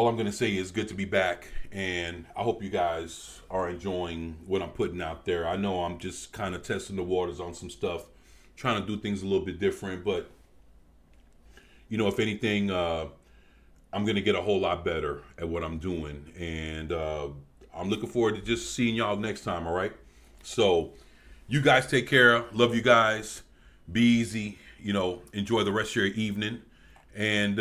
A: I'm going to say is good to be back, and I hope you guys are enjoying what I'm putting out there. I know I'm just kind of testing the waters on some stuff, trying to do things a little bit different, but if anything, I'm going to get a whole lot better at what I'm doing, and I'm looking forward to just seeing y'all next time, all right? So you guys take care. Love you guys. Be easy. Enjoy the rest of your evening. And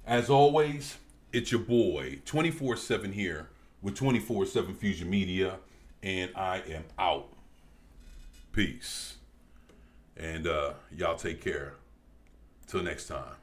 A: as always, it's your boy, 24/7 here with 24/7 Fusion Media, and I am out. Peace. And y'all take care. Till next time.